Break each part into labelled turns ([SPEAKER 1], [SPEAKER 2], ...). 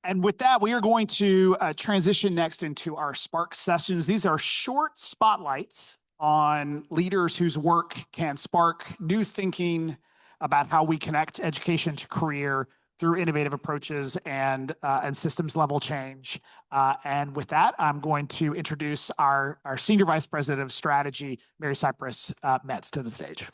[SPEAKER 1] And with that, we are going to transition next into our Spark sessions. These are short spotlights on leaders whose work can spark new thinking about how we connect education to career through innovative approaches and systems level change. And with that, I'm going to introduce our Senior Vice President of Strategy, Mary Cypress Metz, to the stage.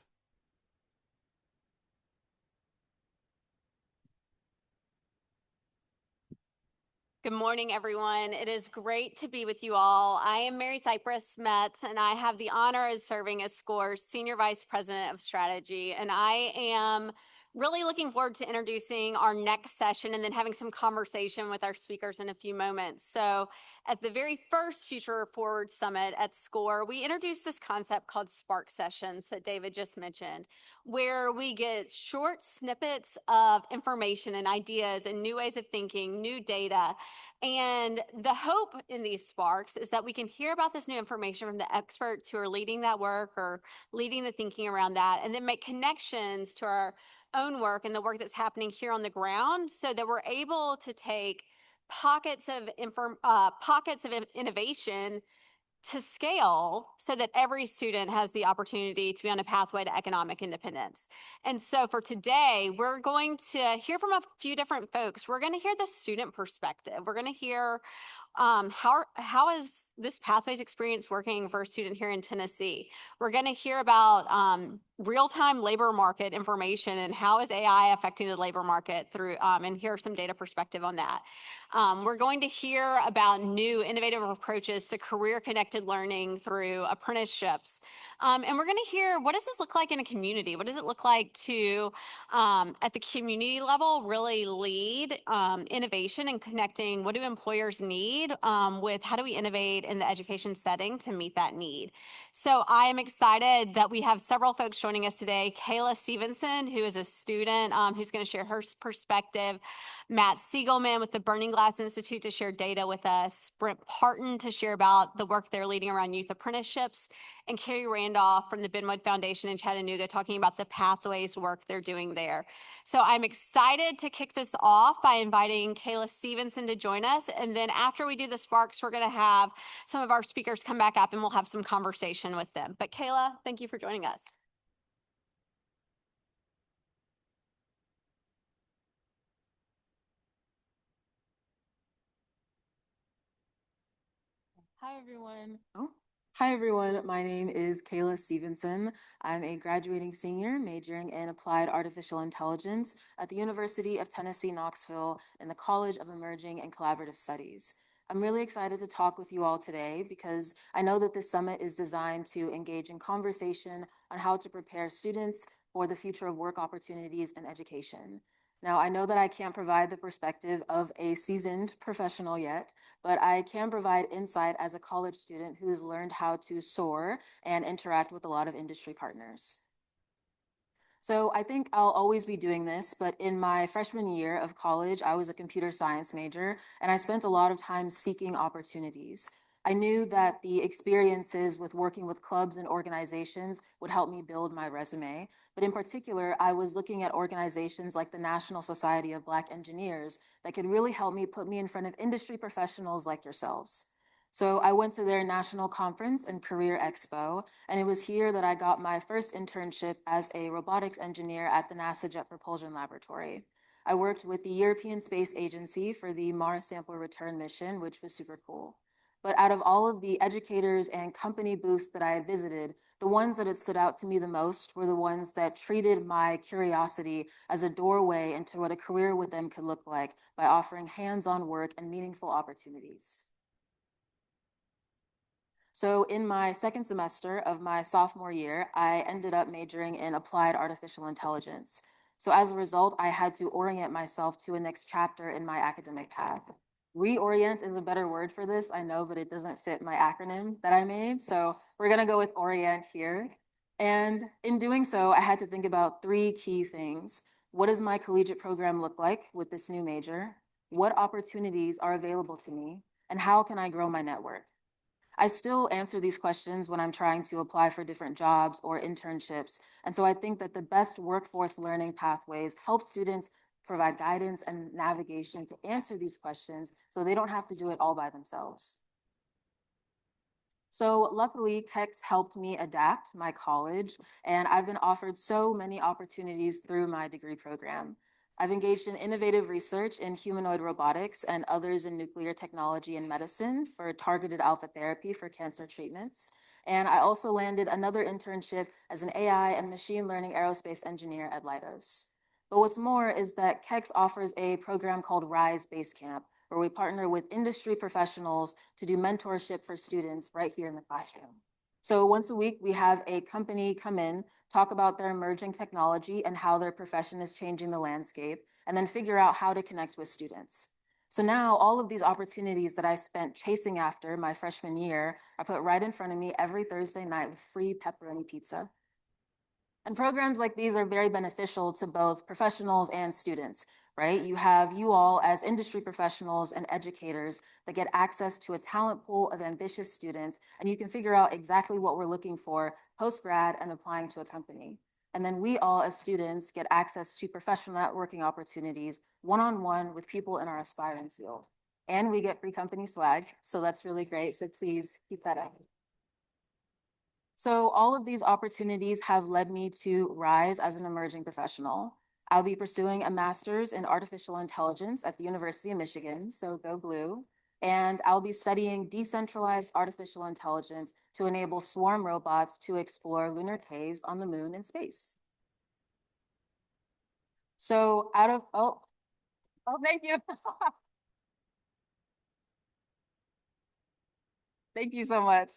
[SPEAKER 2] Good morning, everyone. It is great to be with you all. I am Mary Cypress Metz, and I have the honor of serving as SCORE's Senior Vice President of Strategy. And I am really looking forward to introducing our next session and then having some conversation with our speakers in a few moments. So at the very first Future Forward Summit at SCORE, we introduced this concept called Spark Sessions that David just mentioned, where we get short snippets of information and ideas and new ways of thinking, new data. And the hope in these sparks is that we can hear about this new information from the experts who are leading that work or leading the thinking around that, and then make connections to our own work and the work that's happening here on the ground, so that we're able to take pockets of innovation to scale so that every student has the opportunity to be on a pathway to economic independence. And so for today, we're going to hear from a few different folks. We're going to hear the student perspective. We're going to hear how is this Pathways experience working for a student here in Tennessee? We're going to hear about real-time labor market information and how is AI affecting the labor market through, and hear some data perspective on that. We're going to hear about new innovative approaches to career-connected learning through apprenticeships. And we're going to hear, what does this look like in a community? What does it look like to, at the community level, really lead innovation and connecting what do employers need with how do we innovate in the education setting to meet that need? So I am excited that we have several folks joining us today. Kayla Stevenson, who is a student who's going to share her perspective. Matt Sigelman with the Burning Glass Institute to share data with us. Brent Parton to share about the work they're leading around youth apprenticeships. And Keri Randolph from the Benwood Foundation in Chattanooga talking about the Pathways work they're doing there. So I'm excited to kick this off by inviting Kayla Stevenson to join us. And then after we do the Sparks, we're going to have some of our speakers come back up and we'll have some conversation with them. But Kayla, thank you for joining us.
[SPEAKER 3] Hi, everyone. Hi, everyone. My name is Kayla Stevenson. I'm a graduating senior majoring in applied artificial intelligence at the University of Tennessee, Knoxville in the College of Emerging and Collaborative Studies. I'm really excited to talk with you all today because I know that this summit is designed to engage in conversation on how to prepare students for the future of work opportunities and education. Now, I know that I can't provide the perspective of a seasoned professional yet, but I can provide insight as a college student who's learned how to soar and interact with a lot of industry partners. So I think I'll always be doing this, but in my freshman year of college, I was a computer science major, and I spent a lot of time seeking opportunities. I knew that the experiences with working with clubs and organizations would help me build my resume. But in particular, I was looking at organizations like the National Society of Black Engineers that could really help me put me in front of industry professionals like yourselves. So I went to their national conference and career expo, and it was here that I got my first internship as a robotics engineer at the NASA Jet Propulsion Laboratory. I worked with the European Space Agency for the Mars Sample Return mission, which was super cool. But out of all of the educators and company booths that I had visited, the ones that had stood out to me the most were the ones that treated my curiosity as a doorway into what a career with them could look like by offering hands-on work and meaningful opportunities. So in my second semester of my sophomore year, I ended up majoring in applied artificial intelligence. So as a result, I had to orient myself to a next chapter in my academic path. Reorient is a better word for this, I know, but it doesn't fit my acronym that I made. So we're gonna go with orient here. And in doing so, I had to think about three key things. What does my collegiate program look like with this new major? What opportunities are available to me? And how can I grow my network? I still answer these questions when I'm trying to apply for different jobs or internships. And so I think that the best workforce learning pathways help students provide guidance and navigation to answer these questions so they don't have to do it all by themselves. So luckily, KEX helped me adapt my college, and I've been offered so many opportunities through my degree program. I've engaged in innovative research in humanoid robotics and others in nuclear technology and medicine for targeted alpha therapy for cancer treatments. And I also landed another internship as an AI and machine learning aerospace engineer at Leidos. But what's more is that KEX offers a program called Rise Basecamp, where we partner with industry professionals to do mentorship for students right here in the classroom. So once a week, we have a company come in, talk about their emerging technology and how their profession is changing the landscape, and then figure out how to connect with students. So now all of these opportunities that I spent chasing after my freshman year are put right in front of me every Thursday night with free pepperoni pizza. And programs like these are very beneficial to both professionals and students, right? You have you all as industry professionals and educators that get access to a talent pool of ambitious students, and you can figure out exactly what we're looking for post-grad and applying to a company. And then we all as students get access to professional networking opportunities one-on-one with people in our aspiring field. And we get free company swag, so that's really great. So please keep that up. So all of these opportunities have led me to rise as an emerging professional. I'll be pursuing a master's in artificial intelligence at the University of Michigan, so go blue. And I'll be studying decentralized artificial intelligence to enable swarm robots to explore lunar caves on the moon and space. So oh, thank you. Thank you so much.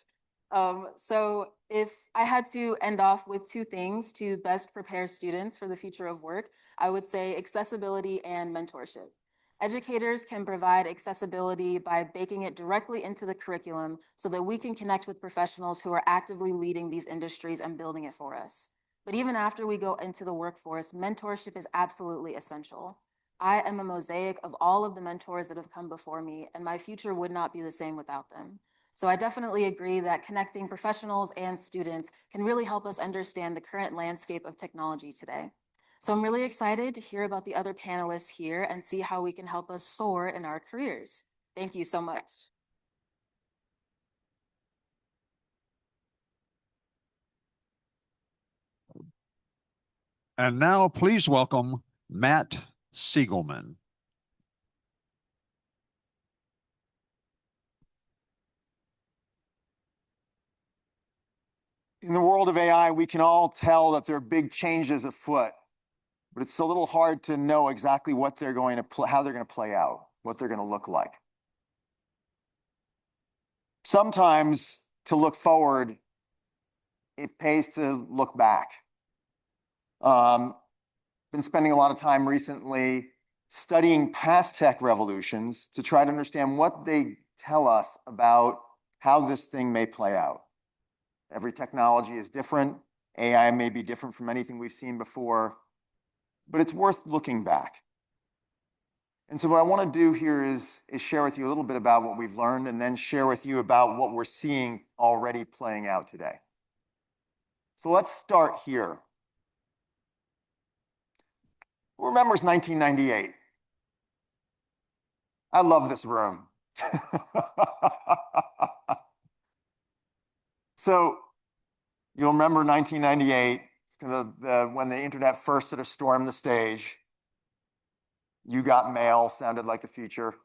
[SPEAKER 3] So if I had to end off with two things to best prepare students for the future of work, I would say accessibility and mentorship. Educators can provide accessibility by baking it directly into the curriculum so that we can connect with professionals who are actively leading these industries and building it for us. But even after we go into the workforce, mentorship is absolutely essential. I am a mosaic of all of the mentors that have come before me, and my future would not be the same without them. So I definitely agree that connecting professionals and students can really help us understand the current landscape of technology today. So I'm really excited to hear about the other panelists here and see how we can help us soar in our careers. Thank you so much.
[SPEAKER 4] And now please welcome Matt Sigelman.
[SPEAKER 5] In the world of AI, we can all tell that there are big changes afoot, but it's a little hard to know exactly what they're going to how they're going to play out, what they're going to look like. Sometimes to look forward, it pays to look back. Been spending a lot of time recently studying past tech revolutions to try to understand what they tell us about how this thing may play out. Every technology is different. AI may be different from anything we've seen before, but it's worth looking back. And so what I want to do here is share with you a little bit about what we've learned and then share with you about what we're seeing already playing out today. So let's start here. Who remembers 1998? I love this room. So you'll remember 1998, when the internet first sort of stormed the stage. You got mail sounded like the future.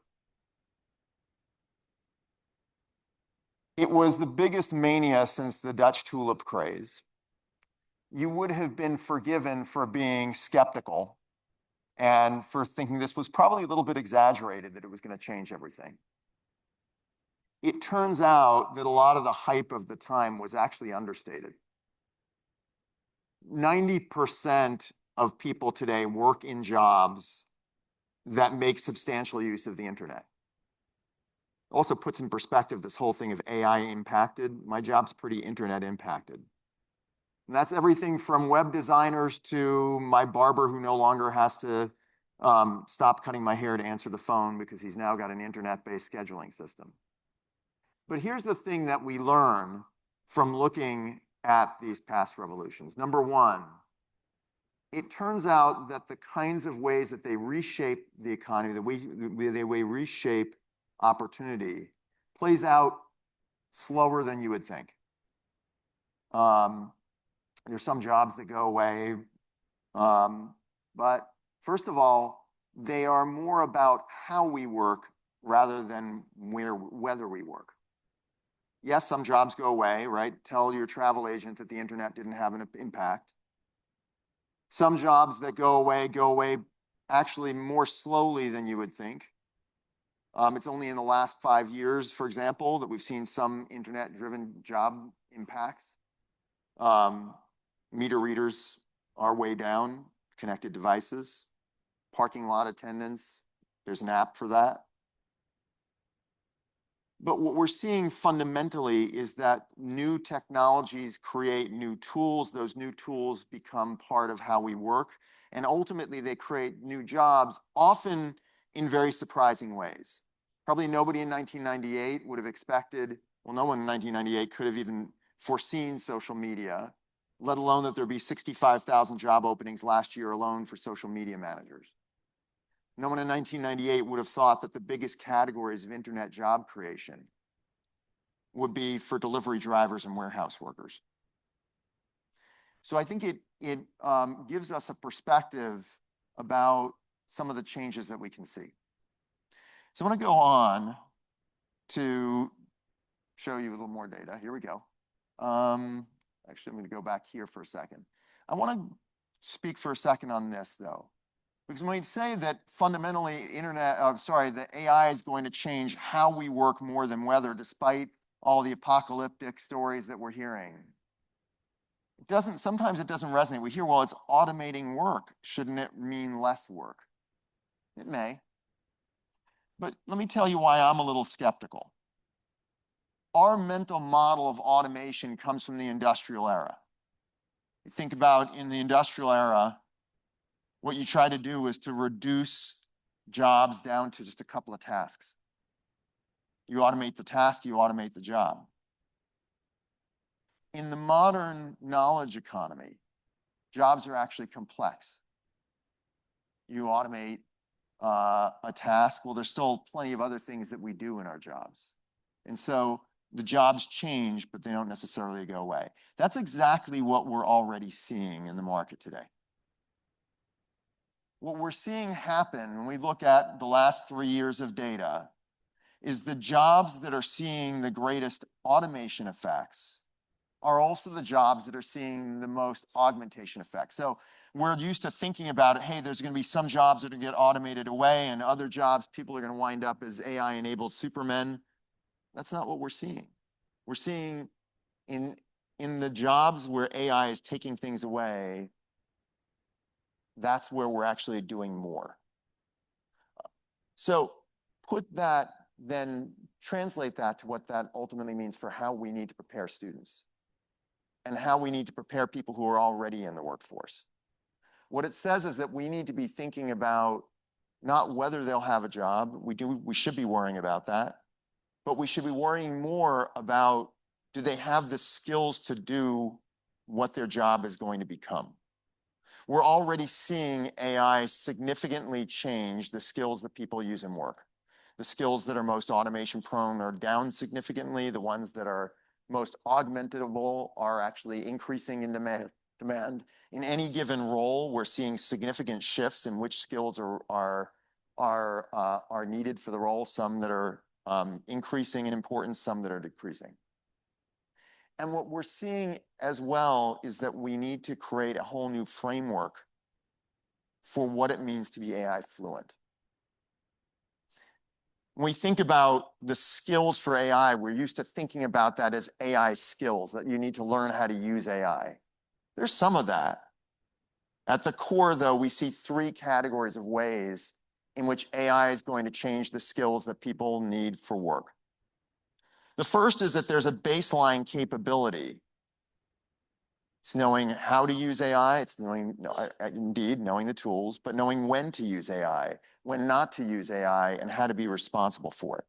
[SPEAKER 5] It was the biggest mania since the Dutch tulip craze. You would have been forgiven for being skeptical and for thinking this was probably a little bit exaggerated, that it was going to change everything. It turns out that a lot of the hype of the time was actually understated. 90% of people today work in jobs that make substantial use of the internet. Also puts in perspective this whole thing of AI impacted. My job's pretty internet impacted. And that's everything from web designers to my barber who no longer has to stop cutting my hair to answer the phone because he's now got an internet-based scheduling system. But here's the thing that we learn from looking at these past revolutions. Number one, it turns out that the kinds of ways that they reshape the economy, the way they reshape opportunity, plays out slower than you would think. There's some jobs that go away, but first of all, they are more about how we work rather than whether we work. Yes, some jobs go away, right? Tell your travel agent that the internet didn't have an impact. Some jobs that go away actually more slowly than you would think. It's only in the last 5 years, for example, that we've seen some internet-driven job impacts. Meter readers are way down, connected devices, parking lot attendants, there's an app for that. But what we're seeing fundamentally is that new technologies create new tools. Those new tools become part of how we work. And ultimately, they create new jobs, often in very surprising ways. Probably nobody in 1998 would have expected, well, no one in 1998 could have even foreseen social media, let alone that there'd be 65,000 job openings last year alone for social media managers. No one in 1998 would have thought that the biggest categories of internet job creation would be for delivery drivers and warehouse workers. So I think it gives us a perspective about some of the changes that we can see. So I want to go on to show you a little more data. Here we go. Actually, I'm going to go back here for a second. I want to speak for a second on this, though. Because when we say that fundamentally the AI is going to change how we work more than whether, despite all the apocalyptic stories that we're hearing, sometimes it doesn't resonate. We hear, well, it's automating work. Shouldn't it mean less work? It may. But let me tell you why I'm a little skeptical. Our mental model of automation comes from the industrial era. You think about in the industrial era, what you try to do is to reduce jobs down to just a couple of tasks. You automate the task, you automate the job. In the modern knowledge economy, jobs are actually complex. You automate a task, well, there's still plenty of other things that we do in our jobs. And so the jobs change, but they don't necessarily go away. That's exactly what we're already seeing in the market today. What we're seeing happen when we look at the last 3 years of data is the jobs that are seeing the greatest automation effects are also the jobs that are seeing the most augmentation effects. So we're used to thinking about it, hey, there's going to be some jobs that are going to get automated away and other jobs people are going to wind up as AI-enabled supermen. That's not what we're seeing. We're seeing in the jobs where AI is taking things away, that's where we're actually doing more. So translate that to what that ultimately means for how we need to prepare students and how we need to prepare people who are already in the workforce. What it says is that we need to be thinking about not whether they'll have a job. We should be worrying about that, but we should be worrying more about, do they have the skills to do what their job is going to become? We're already seeing AI significantly change the skills that people use in work. The skills that are most automation prone are down significantly. The ones that are most augmentable are actually increasing in demand. In any given role, we're seeing significant shifts in which skills are needed for the role, some that are increasing in importance, some that are decreasing. And what we're seeing as well is that we need to create a whole new framework for what it means to be AI fluent. When we think about the skills for AI, we're used to thinking about that as AI skills, that you need to learn how to use AI. There's some of that. At the core, though, we see 3 categories of ways in which AI is going to change the skills that people need for work. The first is that there's a baseline capability. It's knowing how to use AI, it's knowing the tools, but knowing when to use AI, when not to use AI, and how to be responsible for it.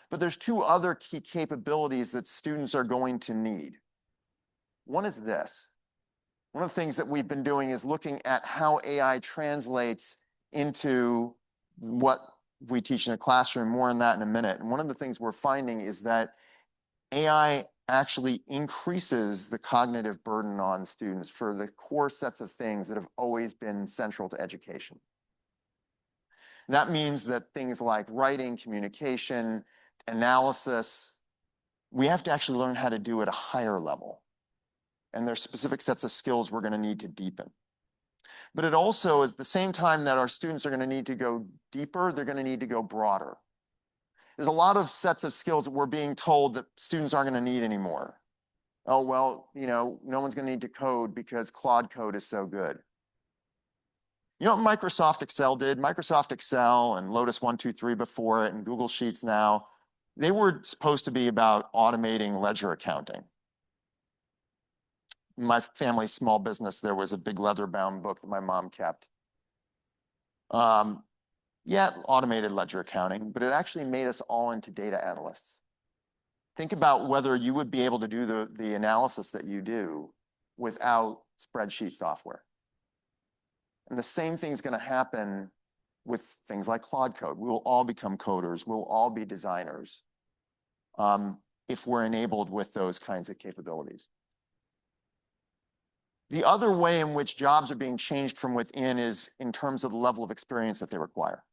[SPEAKER 5] But there's 2 other key capabilities that students are going to need. One is this. One of the things that we've been doing is looking at how AI translates into what we teach in the classroom. More on that in a minute. And one of the things we're finding is that AI actually increases the cognitive burden on students for the core sets of things that have always been central to education. That means that things like writing, communication, analysis, we have to actually learn how to do at a higher level. And there's specific sets of skills we're going to need to deepen. But it also is the same time that our students are going to need to go deeper, they're going to need to go broader. There's a lot of sets of skills that we're being told that students aren't going to need anymore. Oh, well, no one's going to need to code because Claude Code is so good. You know what Microsoft Excel did? Microsoft Excel and Lotus 1-2-3 before it and Google Sheets now, they were supposed to be about automating ledger accounting. In my family's small business, there was a big leather-bound book that my mom kept. Yeah, automated ledger accounting, but it actually made us all into data analysts. Think about whether you would be able to do the analysis that you do without spreadsheet software. And the same thing's going to happen with things like Claude Code. We will all become coders. We'll all be designers if we're enabled with those kinds of capabilities. The other way in which jobs are being changed from within is in terms of the level of experience that they require.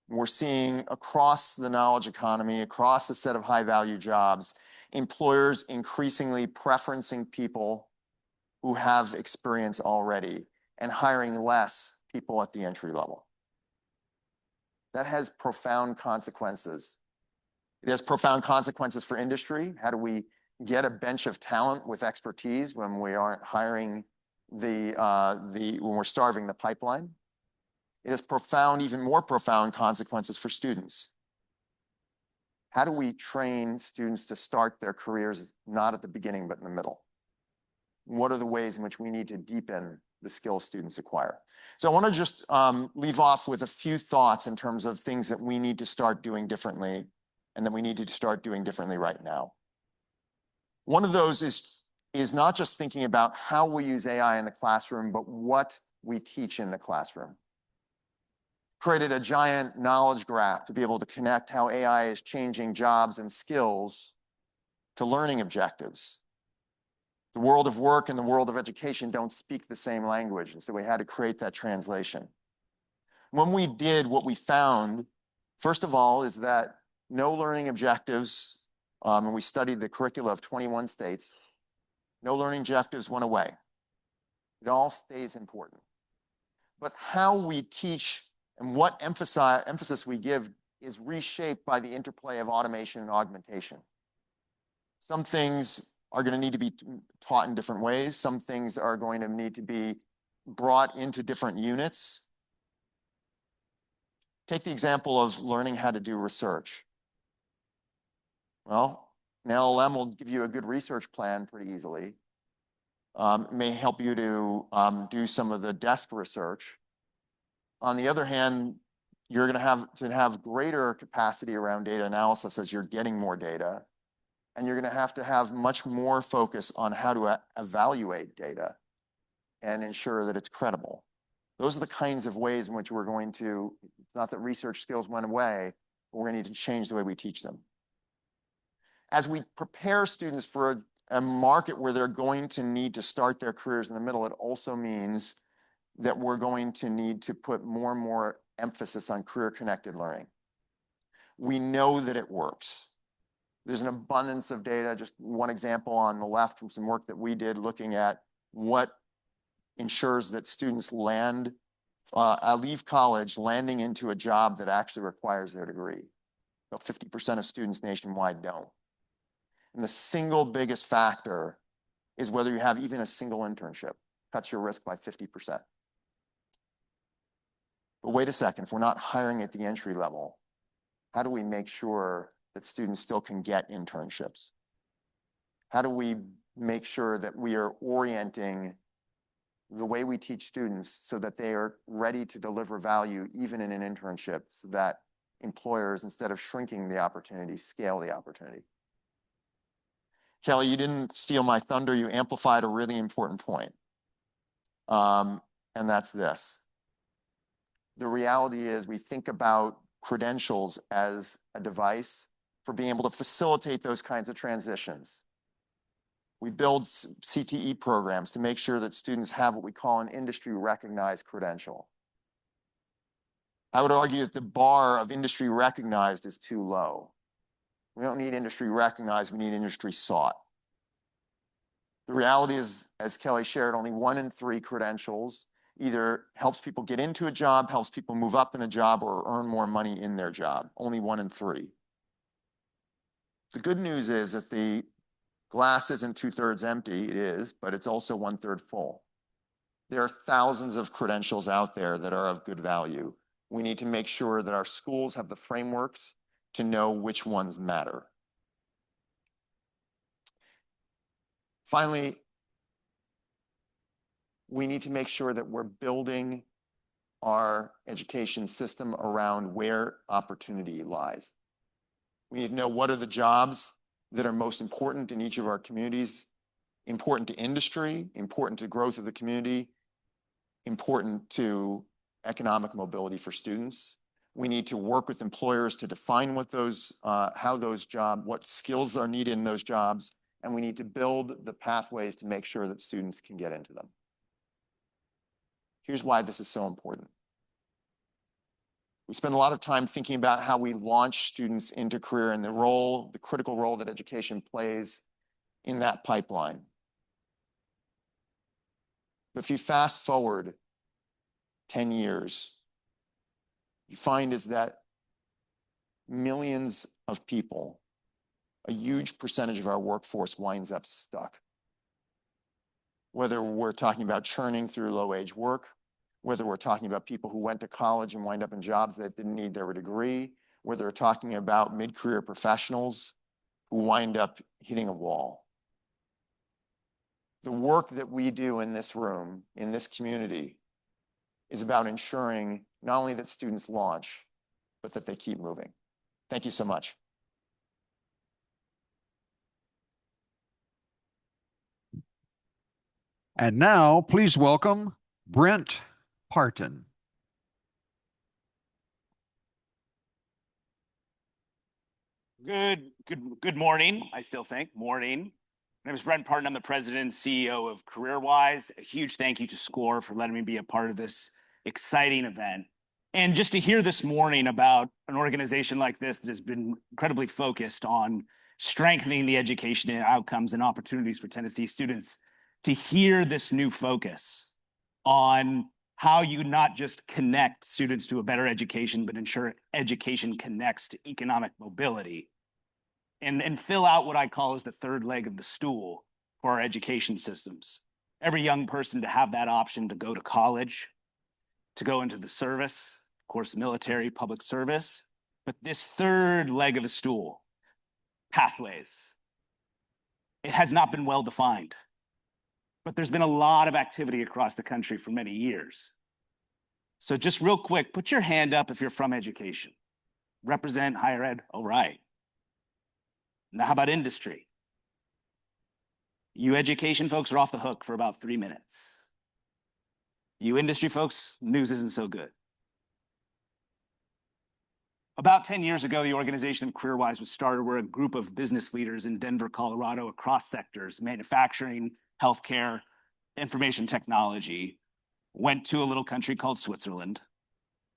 [SPEAKER 5] We're seeing across the knowledge economy, across a set of high-value jobs, employers increasingly preferencing people who have experience already and hiring less people at the entry level. That has profound consequences. It has profound consequences for industry. How do we get a bench of talent with expertise when we aren't hiring when we're starving the pipeline? It has profound, even more profound consequences for students. How do we train students to start their careers not at the beginning, but in the middle? What are the ways in which we need to deepen the skills students acquire? So I want to just leave off with a few thoughts in terms of things that we need to start doing differently and that we need to start doing differently right now. One of those is not just thinking about how we use AI in the classroom, but what we teach in the classroom. Created a giant knowledge graph to be able to connect how AI is changing jobs and skills to learning objectives. The world of work and the world of education don't speak the same language, and so we had to create that translation. When we did, what we found, first of all, is that no learning objectives, and we studied the curricula of 21 states, no learning objectives went away. It all stays important. But how we teach and what emphasis we give is reshaped by the interplay of automation and augmentation. Some things are going to need to be taught in different ways. Some things are going to need to be brought into different units. Take the example of learning how to do research. Well, an LLM will give you a good research plan pretty easily. It may help you to do some of the desk research. On the other hand, you're going to have greater capacity around data analysis as you're getting more data. And you're going to have much more focus on how to evaluate data and ensure that it's credible. Those are the kinds of ways in which we're going to, it's not that research skills went away, but we're going to need to change the way we teach them. As we prepare students for a market where they're going to need to start their careers in the middle, it also means that we're going to need to put more and more emphasis on career-connected learning. We know that it works. There's an abundance of data. Just one example on the left from some work that we did looking at what ensures that students leave college landing into a job that actually requires their degree. About 50% of students nationwide don't. And the single biggest factor is whether you have even a single internship. Cuts your risk by 50%. But wait a second, if we're not hiring at the entry level, how do we make sure that students still can get internships? How do we make sure that we are orienting the way we teach students so that they are ready to deliver value even in an internship, so that employers, instead of shrinking the opportunity, scale the opportunity? Kelly, you didn't steal my thunder. You amplified a really important point. and that's this. The reality is we think about credentials as a device for being able to facilitate those kinds of transitions. We build CTE programs to make sure that students have what we call an industry recognized credential. I would argue that the bar of industry recognized is too low. We don't need industry recognized, we need industry sought. The reality is, as Kelly shared, only 1 in 3 credentials either helps people get into a job, helps people move up in a job, or earn more money in their job. Only 1 in 3. The good news is that the glass isn't 2/3 empty, it is, but it's also 1/3 full. There are thousands of credentials out there that are of good value. We need to make sure that our schools have the frameworks to know which ones matter. Finally, we need to make sure that we're building our education system around where opportunity lies. We need to know what are the jobs that are most important in each of our communities, important to industry, important to growth of the community, important to economic mobility for students. We need to work with employers to define what those, what skills are needed in those jobs, and we need to build the pathways to make sure that students can get into them. Here's why this is so important. We spend a lot of time thinking about how we launch students into career and the critical role that education plays in that pipeline. But if you fast forward 10 years, you find is that millions of people, a huge percentage of our workforce winds up stuck. Whether we're talking about churning through low-wage work, whether we're talking about people who went to college and wind up in jobs that didn't need their degree, whether we're talking about mid-career professionals who wind up hitting a wall. The work that we do in this room, in this community, is about ensuring not only that students launch, but that they keep moving. Thank you so much.
[SPEAKER 4] And now, please welcome Brent Parton.
[SPEAKER 6] Good morning, I still think. Morning. My name is Brent Parton. I'm the president and CEO of CareerWise. A huge thank you to SCORE for letting me be a part of this exciting event. And just to hear this morning about an organization like this that has been incredibly focused on strengthening the education and outcomes and opportunities for Tennessee students, to hear this new focus on how you not just connect students to a better education, but ensure education connects to economic mobility and fill out what I call as the third leg of the stool for our education systems. Every young person to have that option to go to college, to go into the service, of course, military, public service, but this third leg of the stool, pathways, it has not been well defined. But there's been a lot of activity across the country for many years. So just real quick, put your hand up if you're from education. Represent higher ed, all right. Now how about industry? You education folks are off the hook for about 3 minutes. You industry folks, news isn't so good. About 10 years ago, the organization of CareerWise was started. We're a group of business leaders in Denver, Colorado, across sectors, manufacturing, healthcare, information technology, went to a little country called Switzerland,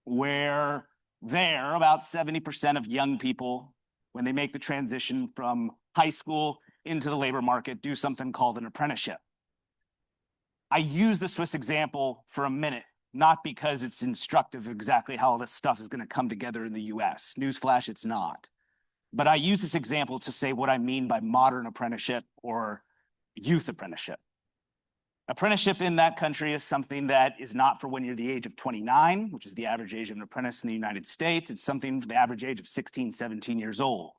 [SPEAKER 6] where there, about 70% of young people, when they make the transition from high school into the labor market, do something called an apprenticeship. I use the Swiss example for a minute, not because it's instructive exactly how all this stuff is going to come together in the US. Newsflash, it's not. But I use this example to say what I mean by modern apprenticeship or youth apprenticeship. Apprenticeship in that country is something that is not for when you're the age of 29, which is the average age of an apprentice in the United States. It's something for the average age of 16, 17 years old.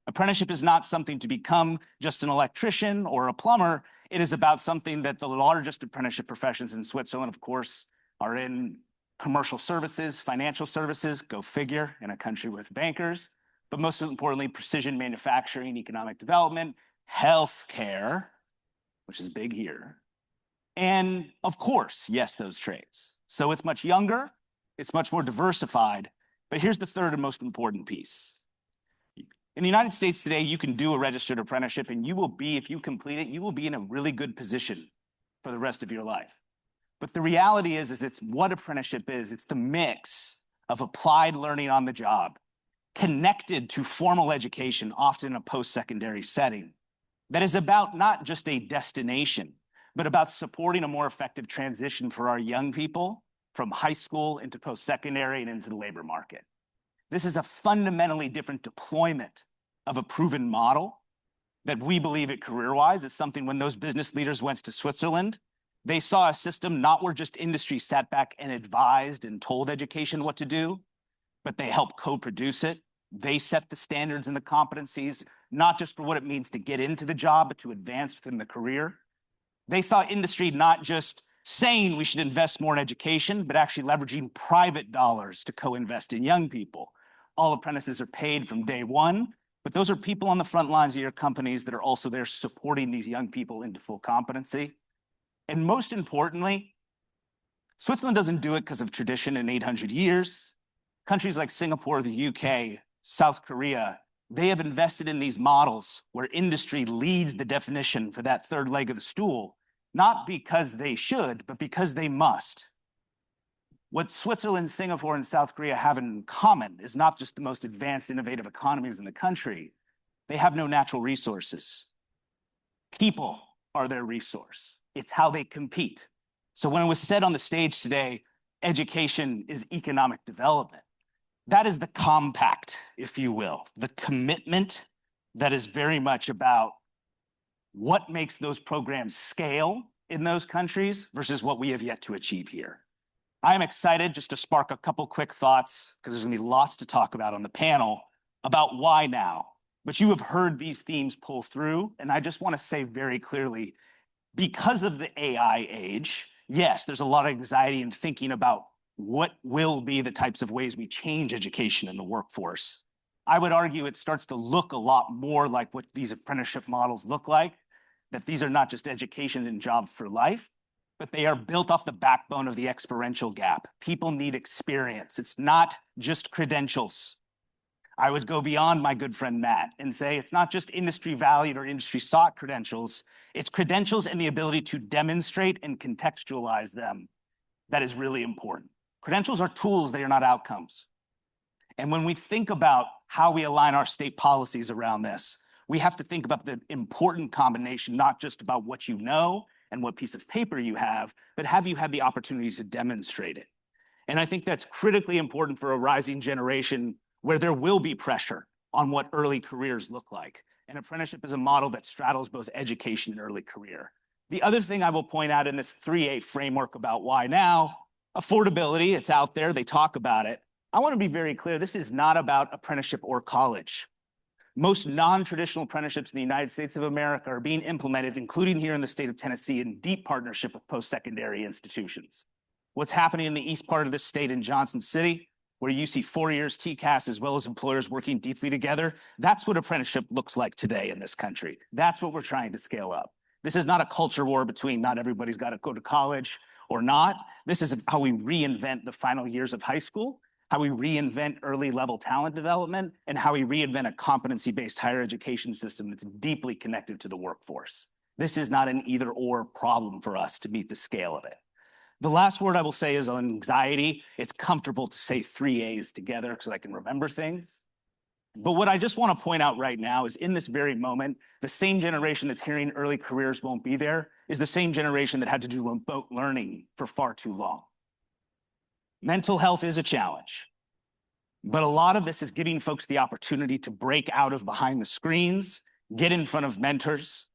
[SPEAKER 6] Apprenticeship is not something to become just an electrician or a plumber. It is about something that the largest apprenticeship professions in Switzerland, of course, are in commercial services, financial services, go figure, in a country with bankers, but most importantly, precision manufacturing, economic development, healthcare, which is big here, And of course, yes, those trades. So it's much younger, it's much more diversified, but here's the third and most important piece. In the United States today, you can do a registered apprenticeship and you will be, if you complete it, you will be in a really good position for the rest of your life. But the reality is it's what apprenticeship is. It's the mix of applied learning on the job, connected to formal education, often in a post-secondary setting, that is about not just a destination, but about supporting a more effective transition for our young people from high school into post-secondary and into the labor market. This is a fundamentally different deployment of a proven model that we believe at CareerWise is something when those business leaders went to Switzerland, they saw a system not where just industry sat back and advised and told education what to do, but they helped co-produce it. They set the standards and the competencies, not just for what it means to get into the job, but to advance within the career. They saw industry not just saying we should invest more in education, but actually leveraging private dollars to co-invest in young people. All apprentices are paid from day one, but those are people on the front lines of your companies that are also there supporting these young people into full competency. And most importantly, Switzerland doesn't do it because of tradition in 800 years. Countries like Singapore, the UK, South Korea, they have invested in these models where industry leads the definition for that third leg of the stool, not because they should, but because they must. What Switzerland, Singapore, and South Korea have in common is not just the most advanced, innovative economies in the country. They have no natural resources. People are their resource. It's how they compete. So when it was said on the stage today, education is economic development, that is the compact, if you will, the commitment that is very much about what makes those programs scale in those countries versus what we have yet to achieve here. I'm excited just to spark a couple quick thoughts, because there's gonna be lots to talk about on the panel about why now. But you have heard these themes pull through, and I just wanna say very clearly, because of the AI age, yes, there's a lot of anxiety and thinking about what will be the types of ways we change education in the workforce. I would argue it starts to look a lot more like what these apprenticeship models look like, that these are not just education and job for life, but they are built off the backbone of the experiential gap. People need experience. It's not just credentials. I would go beyond my good friend Matt and say it's not just industry valued or industry sought credentials, it's credentials and the ability to demonstrate and contextualize them that is really important. Credentials are tools, they are not outcomes. And when we think about how we align our state policies around this, we have to think about the important combination, not just about what you know and what piece of paper you have, but have you had the opportunity to demonstrate it? And I think that's critically important for a rising generation where there will be pressure on what early careers look like. And apprenticeship is a model that straddles both education and early career. The other thing I will point out in this 3A framework about why now, affordability, it's out there, they talk about it. I want to be very clear, this is not about apprenticeship or college. Most non-traditional apprenticeships in the United States of America are being implemented, including here in the state of Tennessee, in deep partnership with post-secondary institutions. What's happening in the east part of the state in Johnson City, where you see 4 years TCAS as well as employers working deeply together, that's what apprenticeship looks like today in this country. That's what we're trying to scale up. This is not a culture war between not everybody's got to go to college or not. This is how we reinvent the final years of high school, how we reinvent early level talent development, and how we reinvent a competency-based higher education system that's deeply connected to the workforce. This is not an either or problem for us to meet the scale of it. The last word I will say is on anxiety. It's comfortable to say 3 A's together because I can remember things. But what I just want to point out right now is in this very moment, the same generation that's hearing early careers won't be there is the same generation that had to do remote learning for far too long. Mental health is a challenge, but a lot of this is giving folks the opportunity to break out of behind the screens, get in front of mentors.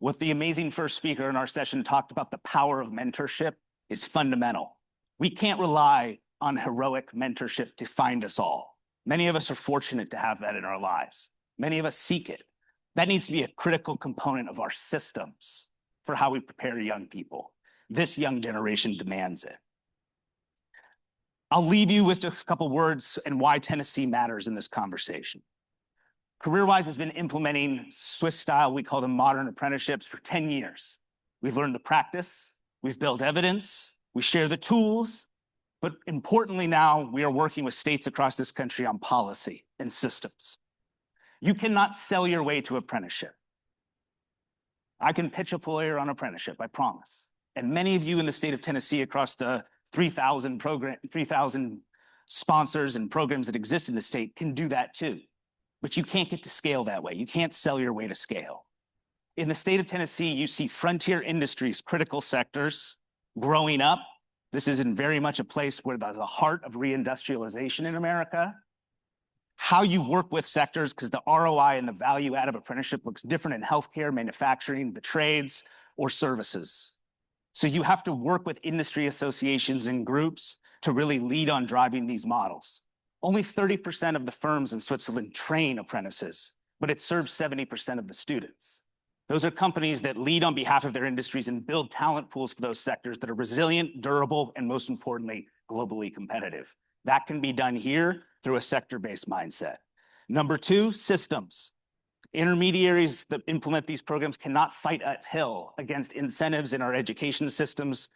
[SPEAKER 6] What the amazing first speaker in our session talked about, the power of mentorship, is fundamental. We can't rely on heroic mentorship to find us all. Many of us are fortunate to have that in our lives. Many of us seek it. That needs to be a critical component of our systems for how we prepare young people. This young generation demands it. I'll leave you with just a couple words and why Tennessee matters in this conversation. CareerWise has been implementing Swiss style, we call them modern apprenticeships, for 10 years. We've learned the practice, We've built evidence, we share the tools, but importantly now, we are working with states across this country on policy and systems. You cannot sell your way to apprenticeship. I can pitch a employer on apprenticeship, I promise. And many of you in the state of Tennessee across the 3,000 sponsors and programs that exist in the state can do that too. But you can't get to scale that way. You can't sell your way to scale. In the state of Tennessee, you see frontier industries, critical sectors growing up. This is in very much a place where the heart of reindustrialization in America. How you work with sectors, because the ROI and the value add of apprenticeship looks different in healthcare, manufacturing, the trades, or services. So you have to work with industry associations and groups to really lead on driving these models. Only 30% of the firms in Switzerland train apprentices, but it serves 70% of the students. Those are companies that lead on behalf of their industries and build talent pools for those sectors that are resilient, durable, and most importantly, globally competitive. That can be done here through a sector-based mindset. Number two, systems. Intermediaries that implement these programs cannot fight uphill against incentives in our education systems,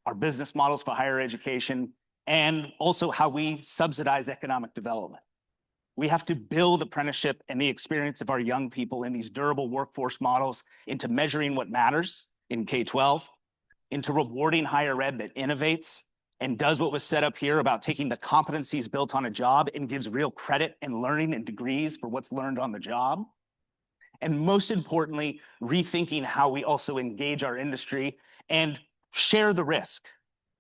[SPEAKER 6] our business models for higher education, and also how we subsidize economic development. We have to build apprenticeship and the experience of our young people in these durable workforce models into measuring what matters in K-12, into rewarding higher ed that innovates and does what was set up here about taking the competencies built on a job and gives real credit and learning and degrees for what's learned on the job. And most importantly, rethinking how we also engage our industry and share the risk,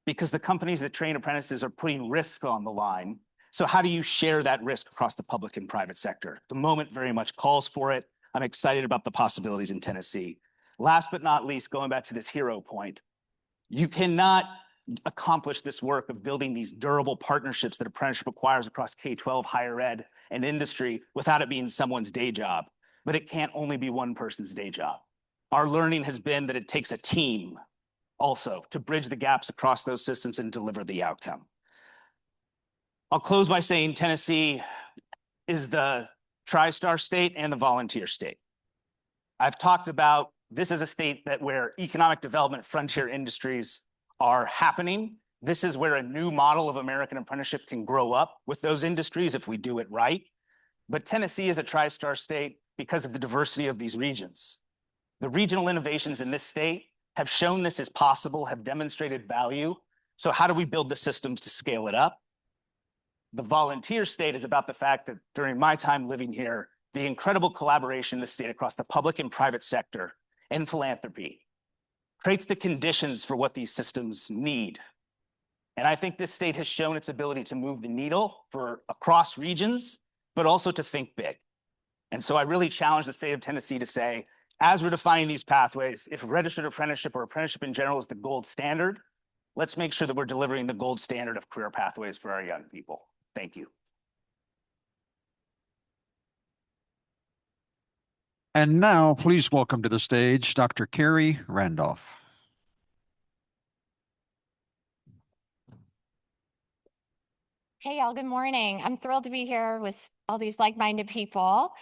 [SPEAKER 6] because the companies that train apprentices are putting risk on the line. So how do you share that risk across the public and private sector? The moment very much calls for it. I'm excited about the possibilities in Tennessee. Last but not least, going back to this hero point, you cannot accomplish this work of building these durable partnerships that apprenticeship requires across K-12, higher ed, and industry without it being someone's day job. But it can't only be one person's day job. Our learning has been that it takes a team also to bridge the gaps across those systems and deliver the outcome. I'll close by saying Tennessee is the tri-star state and the volunteer state. I've talked about this is a state that where economic development, frontier industries are happening. This is where a new model of American apprenticeship can grow up with those industries if we do it right. But Tennessee is a tri-star state because of the diversity of these regions. The regional innovations in this state have shown this is possible, have demonstrated value. So how do we build the systems to scale it up? The volunteer state is about the fact that during my time living here, the incredible collaboration in the state across the public and private sector and philanthropy creates the conditions for what these systems need. And I think this state has shown its ability to move the needle for across regions, but also to think big. And so I really challenge the state of Tennessee to say, as we're defining these pathways, if registered apprenticeship or apprenticeship in general is the gold standard, let's make sure that we're delivering the gold standard of career pathways for our young people. Thank you.
[SPEAKER 4] And now, please welcome to the stage Dr. Keri Randolph.
[SPEAKER 7] Hey, y'all, good morning. I'm thrilled to be here with all these like-minded people.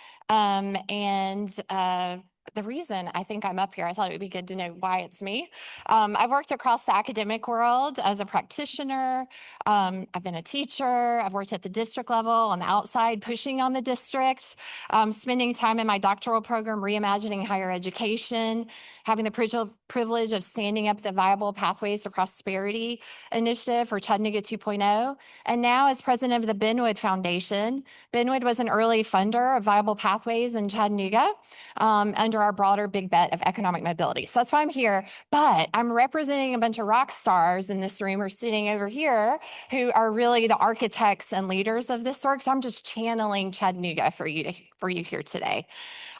[SPEAKER 7] The reason I think I'm up here, I thought it would be good to know why it's me. I've worked across the academic world as a practitioner. I've been a teacher. I've worked at the district level on the outside, pushing on the district, spending time in my doctoral program, reimagining higher education, having the privilege of standing up the Viable Pathways to Prosperity initiative for Chattanooga 2.0. And now as president of the Benwood Foundation. Benwood was an early funder of Viable Pathways in Chattanooga under our broader big bet of economic mobility. So that's why I'm here. But I'm representing a bunch of rock stars in this room or sitting over here who are really the architects and leaders of this work. So I'm just channeling Chattanooga for you here today.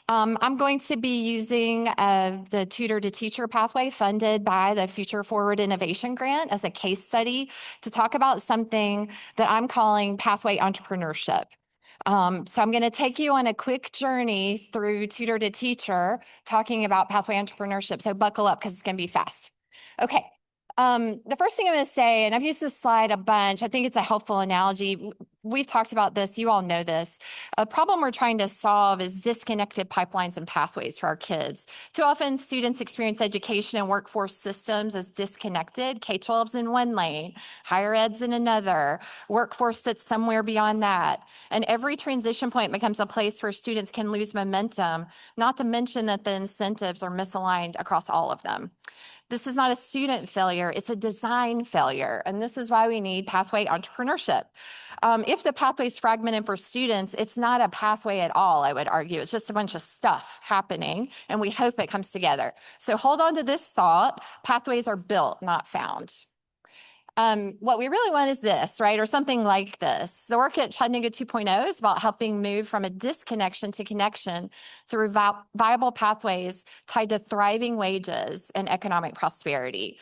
[SPEAKER 7] I'm going to be using the tutor to teacher pathway funded by the Future Forward Innovation Grant as a case study to talk about something that I'm calling pathway entrepreneurship. So I'm going to take you on a quick journey through tutor to teacher, talking about pathway entrepreneurship. So buckle up because it's going to be fast. Okay. The first thing I'm going to say, and I've used this slide a bunch, I think it's a helpful analogy. we've talked about this, you all know this. A problem we're trying to solve is disconnected pipelines and pathways for our kids. Too often, students experience education and workforce systems as disconnected. K-12's in one lane, higher ed's in another, workforce sits somewhere beyond that. And every transition point becomes a place where students can lose momentum, not to mention that the incentives are misaligned across all of them. This is not a student failure, it's a design failure. And this is why we need pathway entrepreneurship. If the pathway is fragmented for students, it's not a pathway at all, I would argue. It's just a bunch of stuff happening, and we hope it comes together. So hold on to this thought. Pathways are built, not found. What we really want is this, right? Or something like this. The work at Chattanooga 2.0 is about helping move from a disconnection to connection through viable pathways tied to thriving wages and economic prosperity.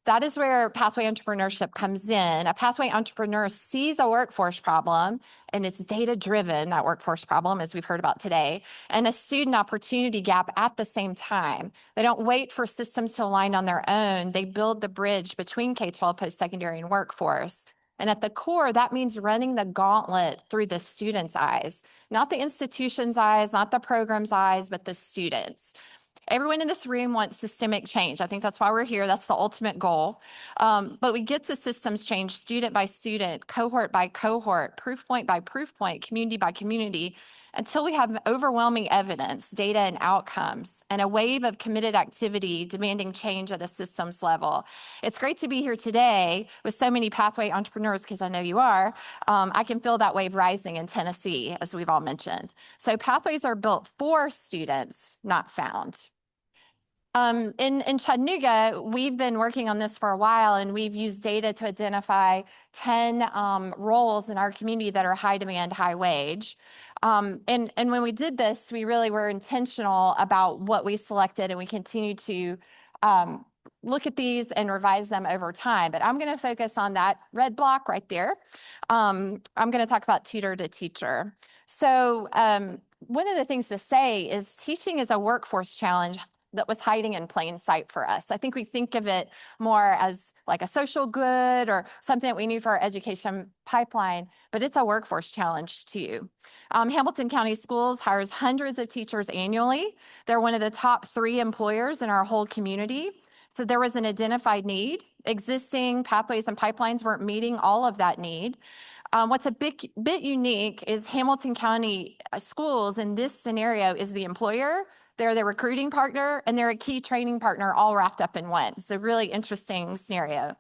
[SPEAKER 7] That is where pathway entrepreneurship comes in. A pathway entrepreneur sees a workforce problem, and it's data-driven, that workforce problem, as we've heard about today, and a student opportunity gap at the same time. They don't wait for systems to align on their own. They build the bridge between K-12, post-secondary, and workforce. And at the core, that means running the gauntlet through the student's eyes, not the institution's eyes, not the program's eyes, but the students'. Everyone in this room wants systemic change. I think that's why we're here. That's the ultimate goal. But we get to systems change student by student, cohort by cohort, proof point by proof point, community by community, until we have overwhelming evidence, data, and outcomes, and a wave of committed activity demanding change at a systems level. It's great to be here today with so many pathway entrepreneurs, because I know you are. I can feel that wave rising in Tennessee, as we've all mentioned. So pathways are built for students, not found. In Chattanooga, we've been working on this for a while, and we've used data to identify 10 roles in our community that are high demand, high wage. And when we did this, we really were intentional about what we selected, and we continue to look at these and revise them over time. But I'm going to focus on that red block right there. I'm going to talk about tutor to teacher. So one of the things to say is teaching is a workforce challenge that was hiding in plain sight for us. I think we think of it more as like a social good or something that we need for our education pipeline, but it's a workforce challenge too. Hamilton County Schools hires hundreds of teachers annually. They're one of the top 3 employers in our whole community. So there was an identified need. Existing pathways and pipelines weren't meeting all of that need. What's a bit unique is Hamilton County Schools in this scenario is the employer, they're the recruiting partner, and they're a key training partner all wrapped up in one. It's a really interesting scenario.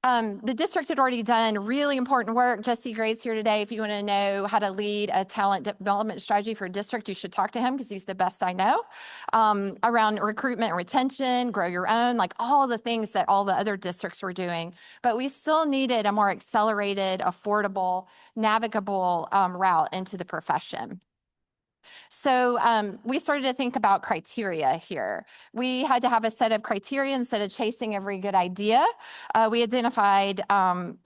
[SPEAKER 7] The district had already done really important work. Jesse Gray's here today. If you want to know how to lead a talent development strategy for a district, you should talk to him because he's the best I know. Around recruitment and retention, grow your own, like all the things that all the other districts were doing. But we still needed a more accelerated, affordable, navigable route into the profession. So we started to think about criteria here. We had to have a set of criteria instead of chasing every good idea. We identified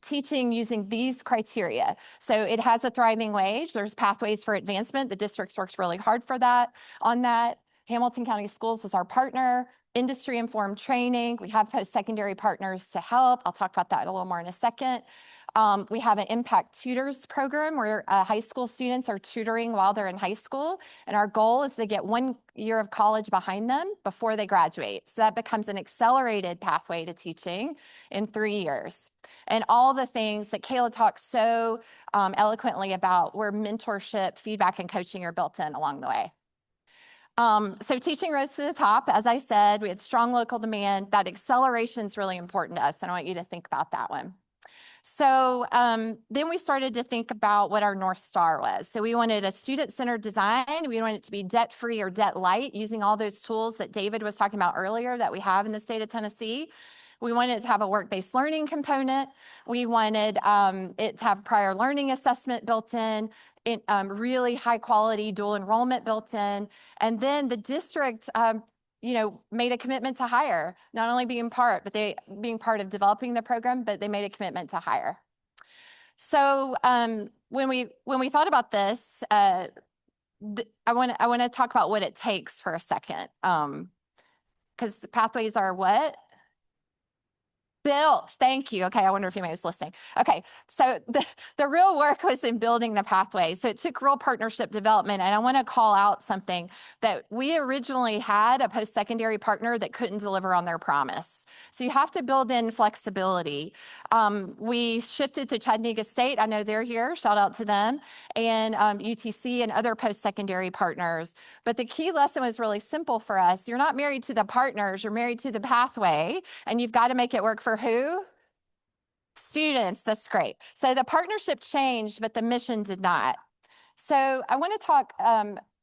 [SPEAKER 7] teaching using these criteria. So it has a thriving wage. There's pathways for advancement. The district's works really hard for that. On that, Hamilton County Schools was our partner. Industry-informed training. We have post-secondary partners to help. I'll talk about that a little more in a second. We have an impact tutors program where high school students are tutoring while they're in high school. And our goal is to get 1 year of college behind them before they graduate. So that becomes an accelerated pathway to teaching in 3 years. And all the things that Kayla talked so eloquently about where mentorship, feedback, and coaching are built in along the way. So teaching rose to the top. As I said, we had strong local demand. That acceleration is really important to us, and I want you to think about that one. So then we started to think about what our North Star was. So we wanted a student-centered design. We wanted it to be debt-free or debt-light, using all those tools that David was talking about earlier that we have in the state of Tennessee. We wanted it to have a work-based learning component. We wanted it to have prior learning assessment built in, really high-quality dual enrollment built in. And then the district made a commitment to hire, not only being part of developing the program, but they made a commitment to hire. So when we thought about this, I want to talk about what it takes for a second, because pathways are what? built. Thank you. Okay, I wonder if anybody was listening. Okay, so the real work was in building the pathway. So it took real partnership development. And I want to call out something that we originally had a post-secondary partner that couldn't deliver on their promise. So you have to build in flexibility. We shifted to Chattanooga State. I know they're here. Shout out to them. And UTC and other post-secondary partners. But the key lesson was really simple for us. You're not married to the partners, you're married to the pathway, and you've got to make it work for who? Students. That's great. So the partnership changed, but the mission did not. So I want to talk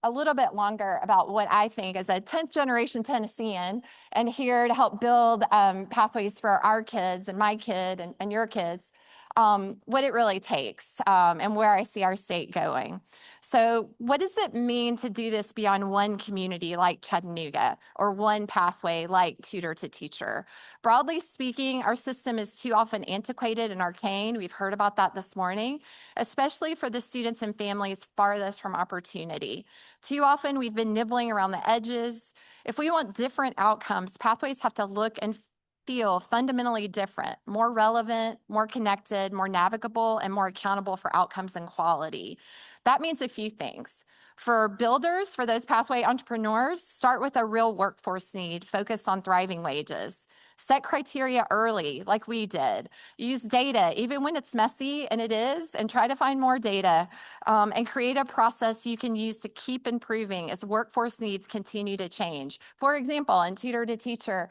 [SPEAKER 7] a little bit longer about what I think as a 10th generation Tennessean and here to help build pathways for our kids and my kid and your kids, what it really takes and where I see our state going. So what does it mean to do this beyond one community like Chattanooga or one pathway like tutor to teacher? Broadly speaking, our system is too often antiquated and arcane. We've heard about that this morning, especially for the students and families farthest from opportunity. Too often we've been nibbling around the edges. If we want different outcomes, pathways have to look and feel fundamentally different, more relevant, more connected, more navigable, and more accountable for outcomes and quality. That means a few things. For builders, for those pathway entrepreneurs, start with a real workforce need focused on thriving wages. Set criteria early, like we did. Use data, even when it's messy, and it is, and try to find more data, and create a process you can use to keep improving as workforce needs continue to change. For example, in tutor to teacher,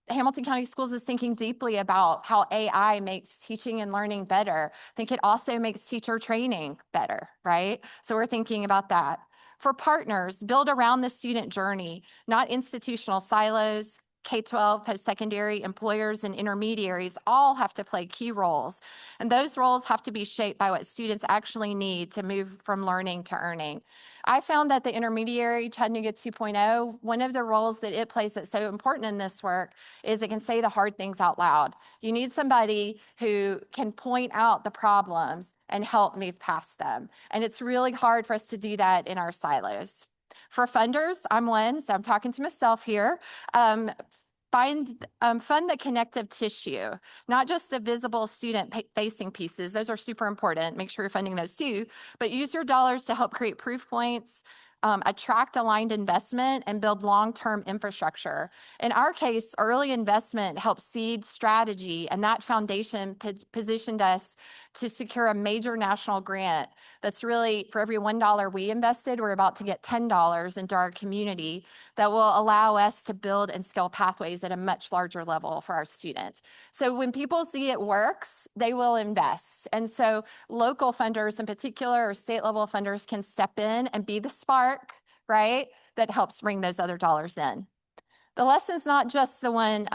[SPEAKER 7] Hamilton County Schools is thinking deeply about how AI makes teaching and learning better. I think it also makes teacher training better, right? So we're thinking about that. For partners, build around the student journey, not institutional silos. K-12, post-secondary, employers, and intermediaries all have to play key roles. And those roles have to be shaped by what students actually need to move from learning to earning. I found that the intermediary, Chattanooga 2.0, one of the roles that it plays that's so important in this work is it can say the hard things out loud. You need somebody who can point out the problems and help move past them. And it's really hard for us to do that in our silos. For funders, I'm one, so I'm talking to myself here. Fund the connective tissue, not just the visible student-facing pieces. Those are super important. Make sure you're funding those too. But use your dollars to help create proof points, attract aligned investment, and build long-term infrastructure. In our case, early investment helped seed strategy, and that foundation positioned us to secure a major national grant that's really, for every $1 we invested, we're about to get $10 into our community that will allow us to build and scale pathways at a much larger level for our students. So when people see it works, they will invest. And so local funders in particular, or state level funders, can step in and be the spark, right, that helps bring those other dollars in. The lesson's not just the one,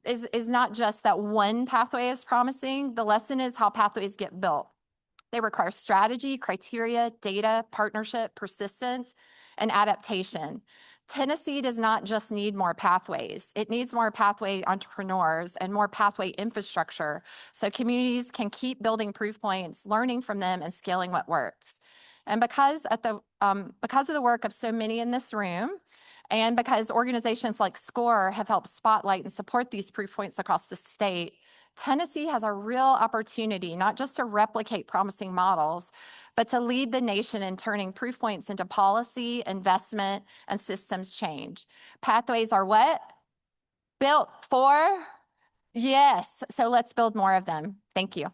[SPEAKER 7] is not just that one pathway is promising. The lesson is how pathways get built. They require strategy, criteria, data, partnership, persistence, and adaptation. Tennessee does not just need more pathways. It needs more pathway entrepreneurs and more pathway infrastructure so communities can keep building proof points, learning from them, and scaling what works. And because of the work of so many in this room, and because organizations like SCORE have helped spotlight and support these proof points across the state, Tennessee has a real opportunity not just to replicate promising models, but to lead the nation in turning proof points into policy, investment, and systems change. Pathways are what? Built for? Yes. So let's build more of them. Thank you.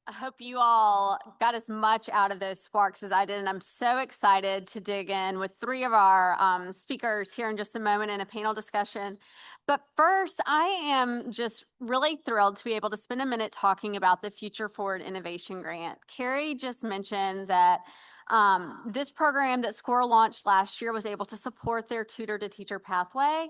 [SPEAKER 2] I hope you all got as much out of those sparks as I did, and I'm so excited to dig in with three of our speakers here in just a moment in a panel discussion. But first, I am just really thrilled to be able to spend a minute talking about the Future Forward Innovation Grant. Keri just mentioned that this program that SCORE launched last year was able to support their tutor to teacher pathway,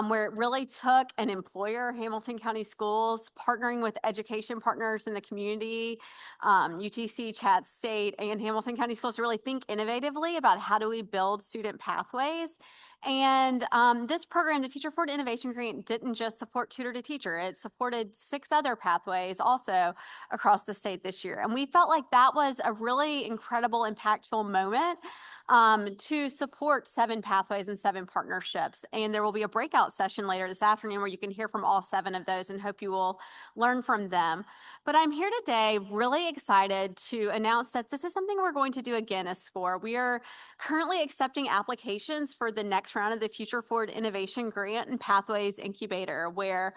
[SPEAKER 2] where it really took an employer, Hamilton County Schools, partnering with education partners in the community, UTC, Chat State, and Hamilton County Schools to really think innovatively about how do we build student pathways And this program, the Future Forward Innovation Grant, didn't just support tutor to teacher. It supported 6 other pathways also across the state this year. And we felt like that was a really incredible, impactful moment to support 7 pathways and 7 partnerships. And there will be a breakout session later this afternoon where you can hear from all 7 of those, and hope you will learn from them. But I'm here today really excited to announce that this is something we're going to do again as SCORE. We are currently accepting applications for the next round of the Future Forward Innovation Grant and Pathways Incubator, where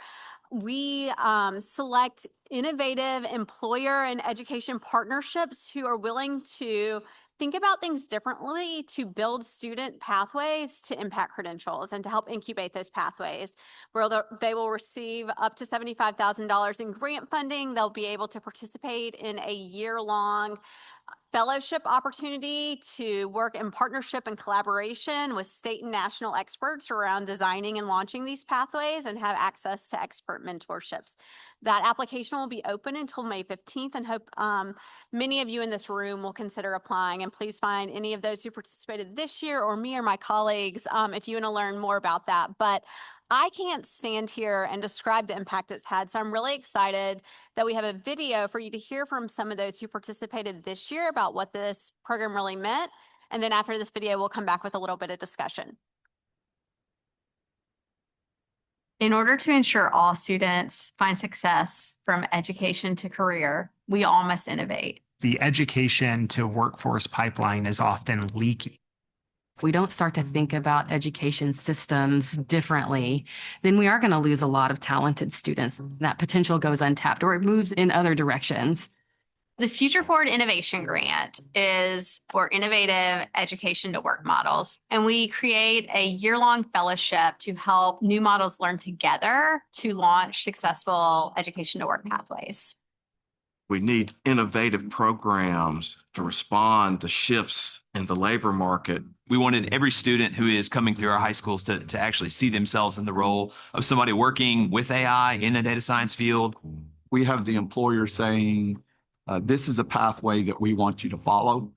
[SPEAKER 2] we select innovative employer and education partnerships who are willing to think about things differently to build student pathways to impact credentials and to help incubate those pathways, where they will receive up to $75,000 in grant funding. They'll be able to participate in a year-long fellowship opportunity to work in partnership and collaboration with state and national experts around designing and launching these pathways, and have access to expert mentorships. That application will be open until May 15th, and hope many of you in this room will consider applying. And please find any of those who participated this year, or me or my colleagues, if you want to learn more about that. But I can't stand here and describe the impact it's had. So I'm really excited that we have a video for you to hear from some of those who participated this year about what this program really meant. And then after this video, we'll come back with a little bit of discussion. In order to ensure all students find success from education to career, we all must innovate.
[SPEAKER 8] The education to workforce pipeline is often leaky.
[SPEAKER 9] If we don't start to think about education systems differently, then we are going to lose a lot of talented students. That potential goes untapped, or it moves in other directions.
[SPEAKER 2] The Future Forward Innovation Grant is for innovative education to work models. And we create a year-long fellowship to help new models learn together to launch successful education to work pathways.
[SPEAKER 10] We need innovative programs to respond to shifts in the labor market.
[SPEAKER 11] We wanted every student who is coming through our high schools to actually see themselves in the role of somebody working with AI in the data science field.
[SPEAKER 12] We have the employer saying, this is a pathway that we want you to follow,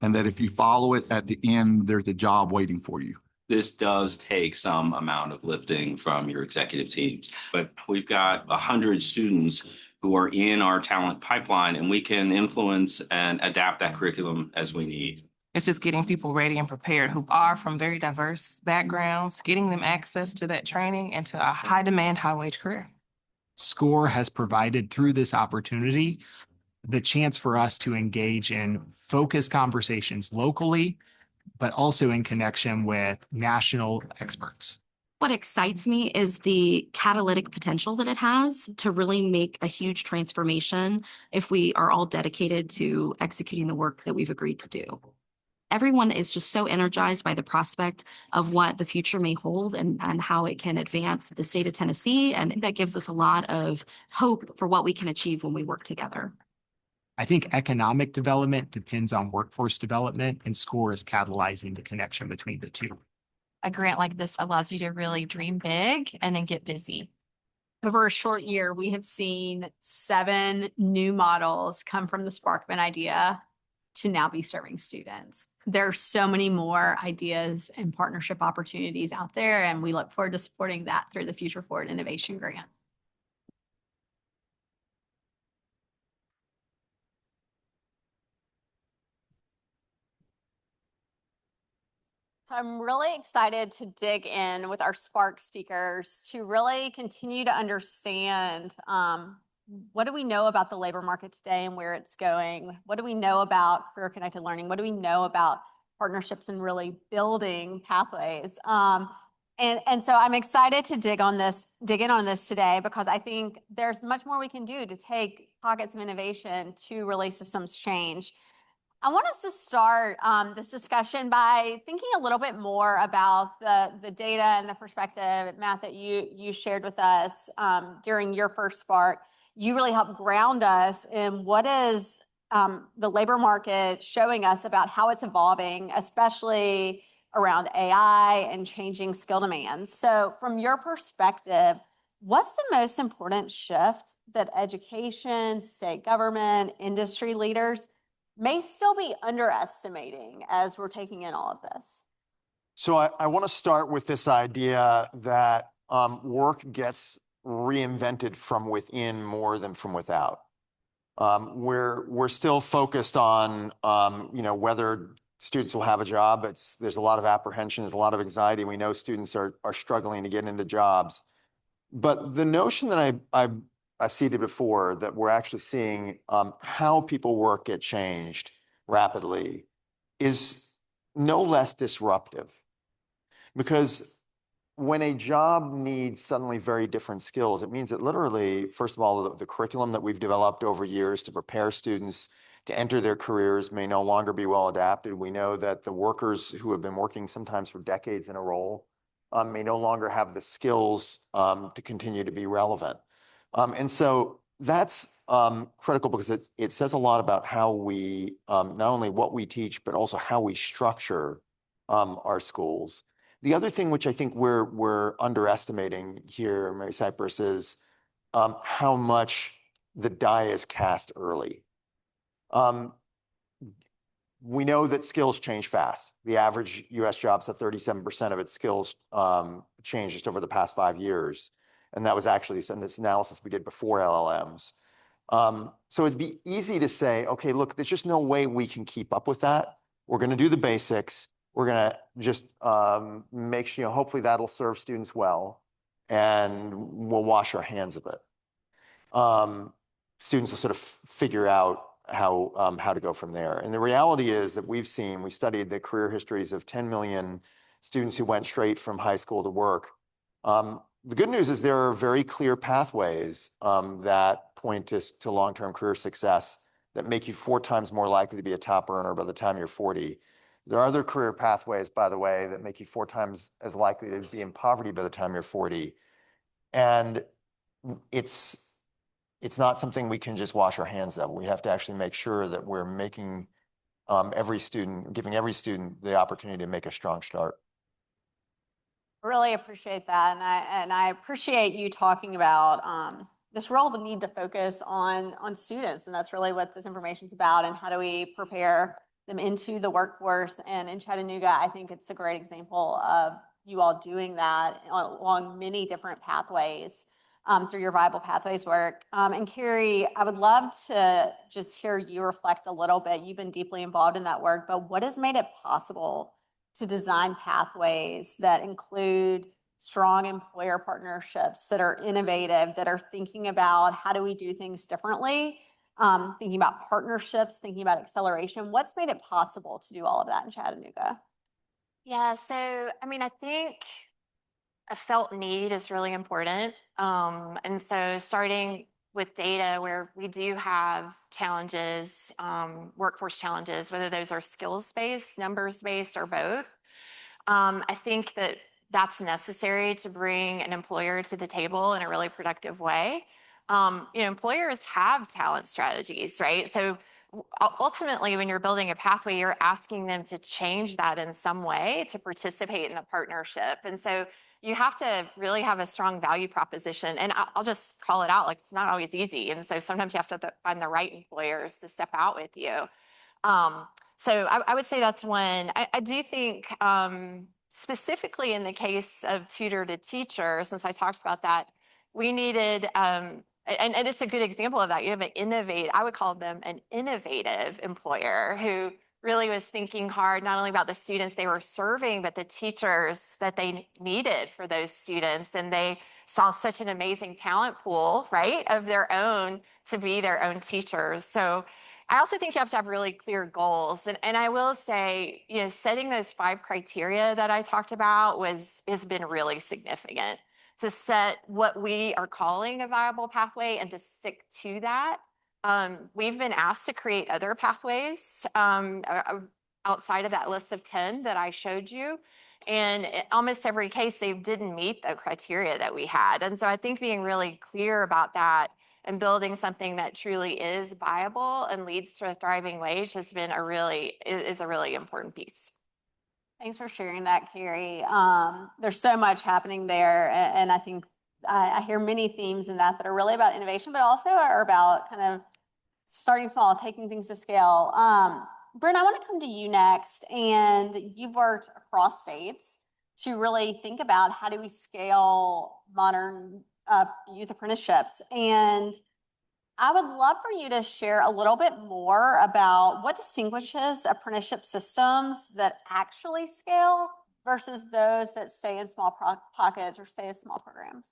[SPEAKER 12] and that if you follow it, at the end, there's a job waiting for you.
[SPEAKER 13] This does take some amount of lifting from your executive teams, but we've got 100 students who are in our talent pipeline, and we can influence and adapt that curriculum as we need.
[SPEAKER 14] It's just getting people ready and prepared who are from very diverse backgrounds, getting them access to that training and to a high demand, high wage career.
[SPEAKER 8] SCORE has provided through this opportunity the chance for us to engage in focused conversations locally, but also in connection with national experts.
[SPEAKER 15] What excites me is the catalytic potential that it has to really make a huge transformation if we are all dedicated to executing the work that we've agreed to do. Everyone is just so energized by the prospect of what the future may hold and how it can advance the state of Tennessee. And that gives us a lot of hope for what we can achieve when we work together.
[SPEAKER 8] I think economic development depends on workforce development, and SCORE is catalyzing the connection between the two.
[SPEAKER 7] A grant like this allows you to really dream big and then get busy.
[SPEAKER 2] Over a short year, we have seen 7 new models come from the Sparkman idea to now be serving students. There are so many more ideas and partnership opportunities out there, and we look forward to supporting that through the Future Forward Innovation Grant. So I'm really excited to dig in with our Spark speakers to really continue to understand what do we know about the labor market today and where it's going? What do we know about career-connected learning? What do we know about partnerships and really building pathways? And so I'm excited to dig in on this today, because I think there's much more we can do to take pockets of innovation to really systems change. I want us to start this discussion by thinking a little bit more about the data and the perspective, Matt, that you shared with us during your first Spark. You really helped ground us in what is the labor market showing us about how it's evolving, especially around AI and changing skill demands. So from your perspective, what's the most important shift that education, state government, industry leaders may still be underestimating as we're taking in all of this?
[SPEAKER 5] So I want to start with this idea that work gets reinvented from within more than from without. We're still focused on whether students will have a job. There's a lot of apprehension, there's a lot of anxiety. We know students are struggling to get into jobs. But the notion that I stated before, that we're actually seeing how people work get changed rapidly, is no less disruptive. Because when a job needs suddenly very different skills, it means that literally, first of all, the curriculum that we've developed over years to prepare students to enter their careers may no longer be well adapted. We know that the workers who have been working sometimes for decades in a role may no longer have the skills to continue to be relevant. And so that's critical, because it says a lot about how we, not only what we teach, but also how we structure our schools. The other thing which I think we're underestimating here, Mary Cypress, is how much the die is cast early. We know that skills change fast. The average U.S. job said 37% of its skills changed just over the past 5 years. And that was actually this analysis we did before LLMs. So it'd be easy to say, okay, look, there's just no way we can keep up with that. We're going to do the basics. We're going to just make sure, hopefully that'll serve students well, and we'll wash our hands of it. Students will sort of figure out how to go from there. And the reality is that we studied the career histories of 10 million students who went straight from high school to work. The good news is there are very clear pathways that point to long-term career success that make you 4 times more likely to be a top earner by the time you're 40. There are other career pathways, by the way, that make you 4 times as likely to be in poverty by the time you're 40. And it's not something we can just wash our hands of. We have to actually make sure that we're making giving every student the opportunity to make a strong start.
[SPEAKER 2] Really appreciate that. And I appreciate you talking about this role, the need to focus on students. And that's really what this information is about. And how do we prepare them into the workforce? And in Chattanooga, I think it's a great example of you all doing that along many different pathways through your Viable Pathways work. And Keri, I would love to just hear you reflect a little bit. You've been deeply involved in that work, but what has made it possible to design pathways that include strong employer partnerships, that are innovative, that are thinking about how do we do things differently, thinking about partnerships, thinking about acceleration? What's made it possible to do all of that in Chattanooga?
[SPEAKER 7] Yeah, so I mean, I think a felt need is really important. And so starting with data where we do have challenges, workforce challenges, whether those are skills-based, numbers-based, or both, I think that that's necessary to bring an employer to the table in a really productive way. Employers have talent strategies, right? So ultimately, when you're building a pathway, you're asking them to change that in some way to participate in the partnership. And so you have to really have a strong value proposition. And I'll just call it out, like it's not always easy. And so sometimes you have to find the right employers to step out with you. So I would say that's one. I do think specifically in the case of tutor to teacher, since I talked about that, we needed, and it's a good example of that. You have I would call them an innovative employer who really was thinking hard, not only about the students they were serving, but the teachers that they needed for those students. And they saw such an amazing talent pool, right, of their own to be their own teachers. So I also think you have to have really clear goals. And I will say, setting those 5 criteria that I talked about has been really significant to set what we are calling a viable pathway and to stick to that. We've been asked to create other pathways outside of that list of 10 that I showed you. And almost every case, they didn't meet the criteria that we had. And so I think being really clear about that and building something that truly is viable and leads to a thriving wage has been a really important piece.
[SPEAKER 2] Thanks for sharing that, Keri. There's so much happening there. And I think I hear many themes in that are really about innovation, but also are about kind of starting small, taking things to scale. Brent, I want to come to you next. And you've worked across states to really think about how do we scale modern youth apprenticeships. And I would love for you to share a little bit more about what distinguishes apprenticeship systems that actually scale versus those that stay in small pockets or stay in small programs.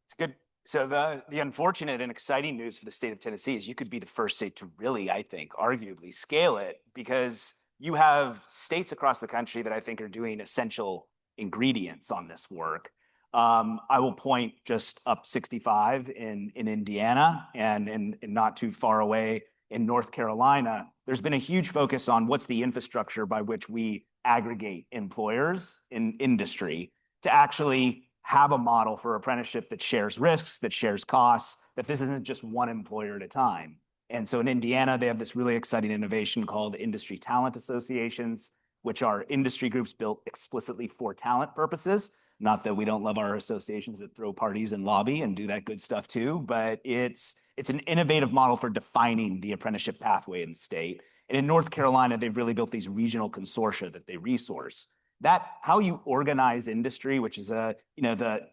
[SPEAKER 6] It's good. So the unfortunate and exciting news for the state of Tennessee is you could be the first state to really, I think, arguably scale it, because you have states across the country that I think are doing essential ingredients on this work. I will point just up 65 in Indiana, and in not too far away in North Carolina. There's been a huge focus on what's the infrastructure by which we aggregate employers in industry to actually have a model for apprenticeship that shares risks, that shares costs, that this isn't just one employer at a time. And so in Indiana, they have this really exciting innovation called industry talent associations, which are industry groups built explicitly for talent purposes. Not that we don't love our associations that throw parties and lobby and do that good stuff too, but it's an innovative model for defining the apprenticeship pathway in the state. And in North Carolina, they've really built these regional consortia that they resource. That how you organize industry, which is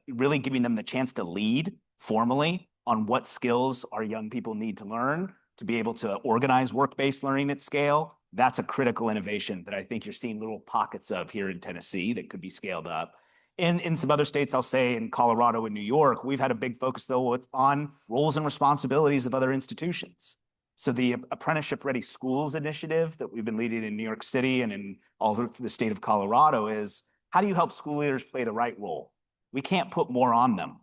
[SPEAKER 6] really giving them the chance to lead formally on what skills our young people need to learn to be able to organize work-based learning at scale. That's a critical innovation that I think you're seeing little pockets of here in Tennessee that could be scaled up. In some other states, I'll say in Colorado and New York, we've had a big focus though on roles and responsibilities of other institutions. So the Apprenticeship Ready Schools initiative that we've been leading in New York City and in all through the state of Colorado is, how do you help school leaders play the right role? We can't put more on them.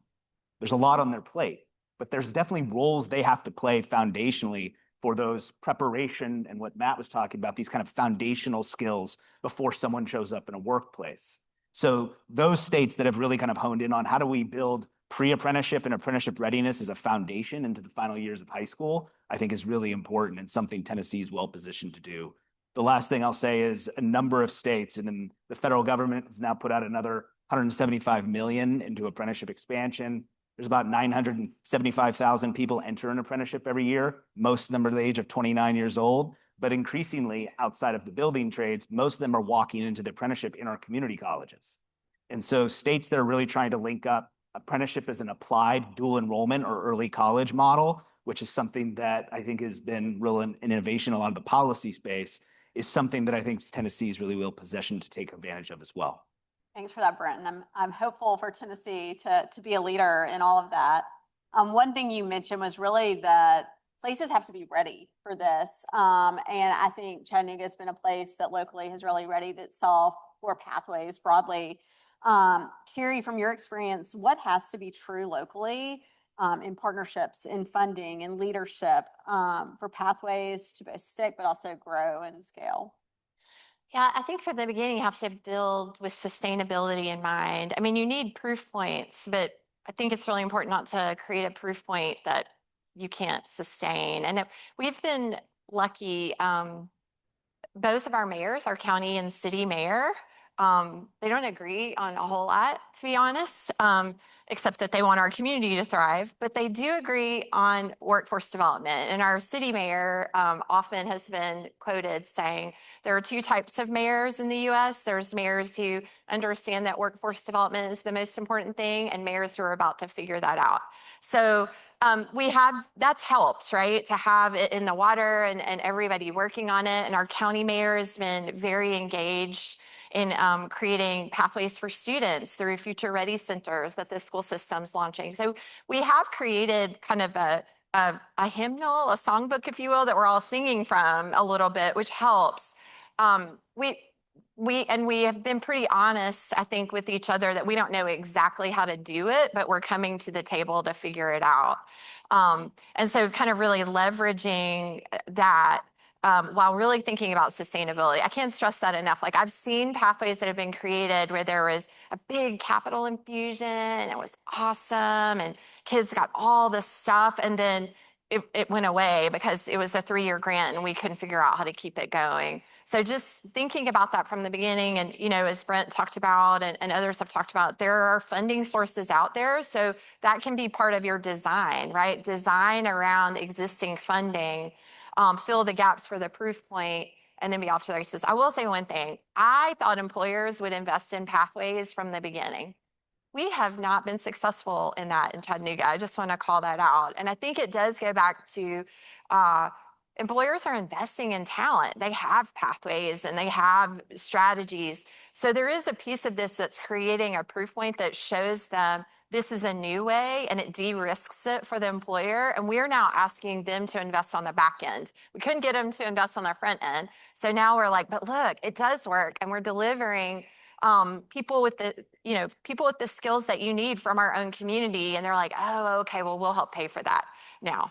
[SPEAKER 6] There's a lot on their plate, but there's definitely roles they have to play foundationally for those preparation and what Matt was talking about, these kind of foundational skills before someone shows up in a workplace. So those states that have really kind of honed in on how do we build pre-apprenticeship and apprenticeship readiness as a foundation into the final years of high school, I think is really important and something Tennessee is well positioned to do. The last thing I'll say is a number of states, and then the federal government has now put out another $175 million into apprenticeship expansion. There's about 975,000 people enter an apprenticeship every year. Most of them are the age of 29 years old. But increasingly, outside of the building trades, most of them are walking into the apprenticeship in our community colleges. And so states that are really trying to link up apprenticeship as an applied dual enrollment or early college model, which is something that I think has been real an innovation, a lot of the policy space, is something that I think Tennessee is really well positioned to take advantage of as well.
[SPEAKER 2] Thanks for that, Brent. And I'm hopeful for Tennessee to be a leader in all of that. One thing you mentioned was really that places have to be ready for this. And I think Chattanooga has been a place that locally has really readied itself for pathways broadly. Keri, from your experience, what has to be true locally in partnerships, in funding, in leadership for pathways to both stick but also grow and scale?
[SPEAKER 7] Yeah, I think from the beginning, you have to build with sustainability in mind. I mean, you need proof points, but I think it's really important not to create a proof point that you can't sustain. And we've been lucky. Both of our mayors, our county and city mayor, they don't agree on a whole lot, to be honest, except that they want our community to thrive. But they do agree on workforce development. And our city mayor often has been quoted saying there are two types of mayors in the U.S. There's mayors who understand that workforce development is the most important thing, and mayors who are about to figure that out. So that's helped, right? To have it in the water and everybody working on it. And our county mayor has been very engaged in creating pathways for students through Future Ready centers that the school system's launching. So we have created kind of a hymnal, a songbook, if you will, that we're all singing from a little bit, which helps. We have been pretty honest, I think, with each other that we don't know exactly how to do it, but we're coming to the table to figure it out. And so kind of really leveraging that while really thinking about sustainability. I can't stress that enough. Like, I've seen pathways that have been created where there was a big capital infusion and it was awesome and kids got all this stuff, and then it went away because it was a 3-year grant and we couldn't figure out how to keep it going. So just thinking about that from the beginning, and, you know, as Brent talked about and others have talked about, there are funding sources out there. So that can be part of your design, right? Design around existing funding, fill the gaps for the proof point, and then be off to the races. I will say one thing. I thought employers would invest in pathways from the beginning. We have not been successful in that in Chattanooga. I just want to call that out. And I think it does go back to employers are investing in talent. They have pathways and they have strategies. So there is a piece of this that's creating a proof point that shows them this is a new way and it de-risks it for the employer. And we're now asking them to invest on the back end. We couldn't get them to invest on their front end. So now we're like, but look, it does work. And we're delivering people with the skills that you need from our own community. And they're like, oh, okay, well, we'll help pay for that now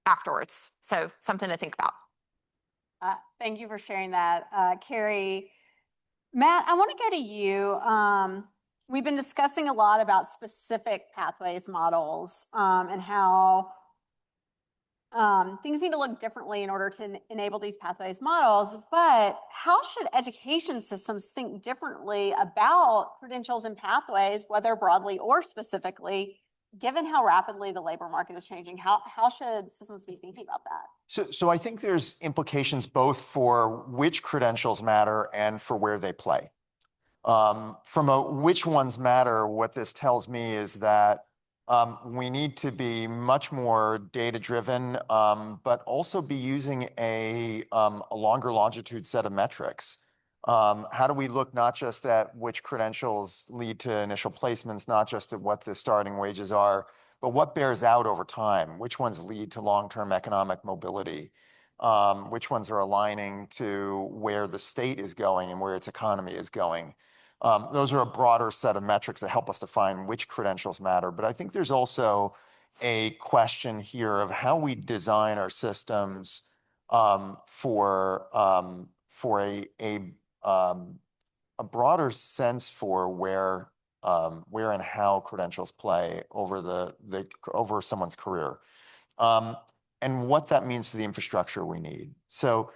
[SPEAKER 7] afterwards. So something to think about.
[SPEAKER 2] Thank you for sharing that, Keri. Matt, I want to go to you. We've been discussing a lot about specific pathways models and how things need to look differently in order to enable these pathways models, but how should education systems think differently about credentials and pathways, whether broadly or specifically, given how rapidly the labor market is changing? How should systems be thinking about that?
[SPEAKER 5] So I think there's implications both for which credentials matter and for where they play. From a which ones matter, what this tells me is that we need to be much more data-driven, but also be using a longer longitude set of metrics. How do we look not just at which credentials lead to initial placements, not just at what the starting wages are, but what bears out over time? Which ones lead to long-term economic mobility? Which ones are aligning to where the state is going and where its economy is going? Those are a broader set of metrics that help us define which credentials matter. But I think there's also a question here of how we design our systems for a broader sense for where and how credentials play over someone's career, and what that means for the infrastructure we need. So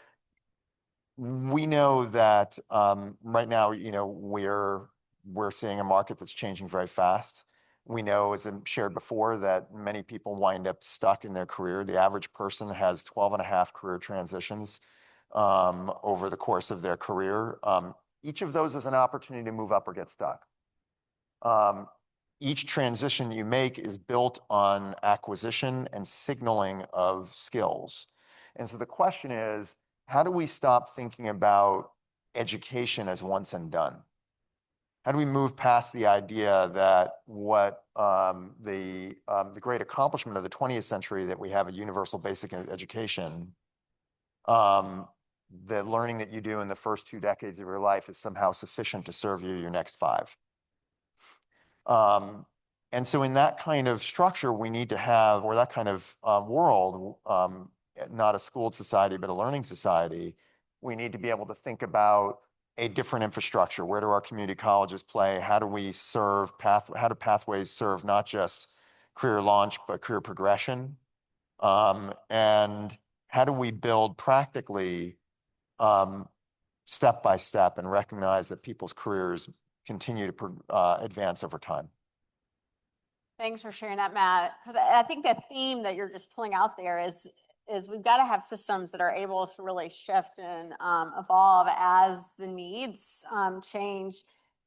[SPEAKER 5] we know that right now, we're seeing a market that's changing very fast. We know, as I shared before, that many people wind up stuck in their career. The average person has 12 and a half career transitions over the course of their career. Each of those is an opportunity to move up or get stuck. Each transition you make is built on acquisition and signaling of skills. And so the question is, how do we stop thinking about education as once and done? How do we move past the idea that what the great accomplishment of the 20th century, that we have a universal basic education, the learning that you do in the first 2 decades of your life is somehow sufficient to serve you your next 5. And so in that kind of structure, we need to have, or that kind of world, not a schooled society, but a learning society, we need to be able to think about a different infrastructure. Where do our community colleges play? How do we serve how do pathways serve not just career launch, but career progression? And how do we build practically step by step and recognize that people's careers continue to advance over time?
[SPEAKER 2] Thanks for sharing that, Matt. Because I think the theme that you're just pulling out there is we've got to have systems that are able to really shift and evolve as the needs change.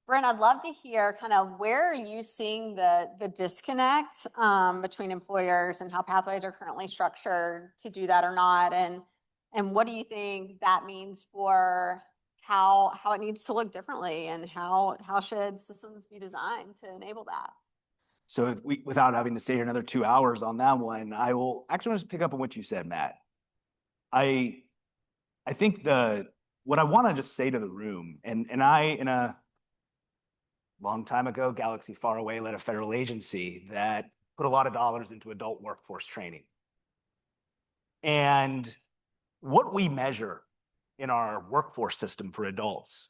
[SPEAKER 2] Brent, I'd love to hear kind of where are you seeing the disconnect between employers and how pathways are currently structured to do that or not, and what do you think that means for how it needs to look differently, and how should systems be designed to enable that?
[SPEAKER 6] So without having to stay here another 2 hours on that one, I will actually want to pick up on what you said, Matt. I think what I want to just say to the room, and I, in a long time ago, galaxy far away, led a federal agency that put a lot of dollars into adult workforce training. And what we measure in our workforce system for adults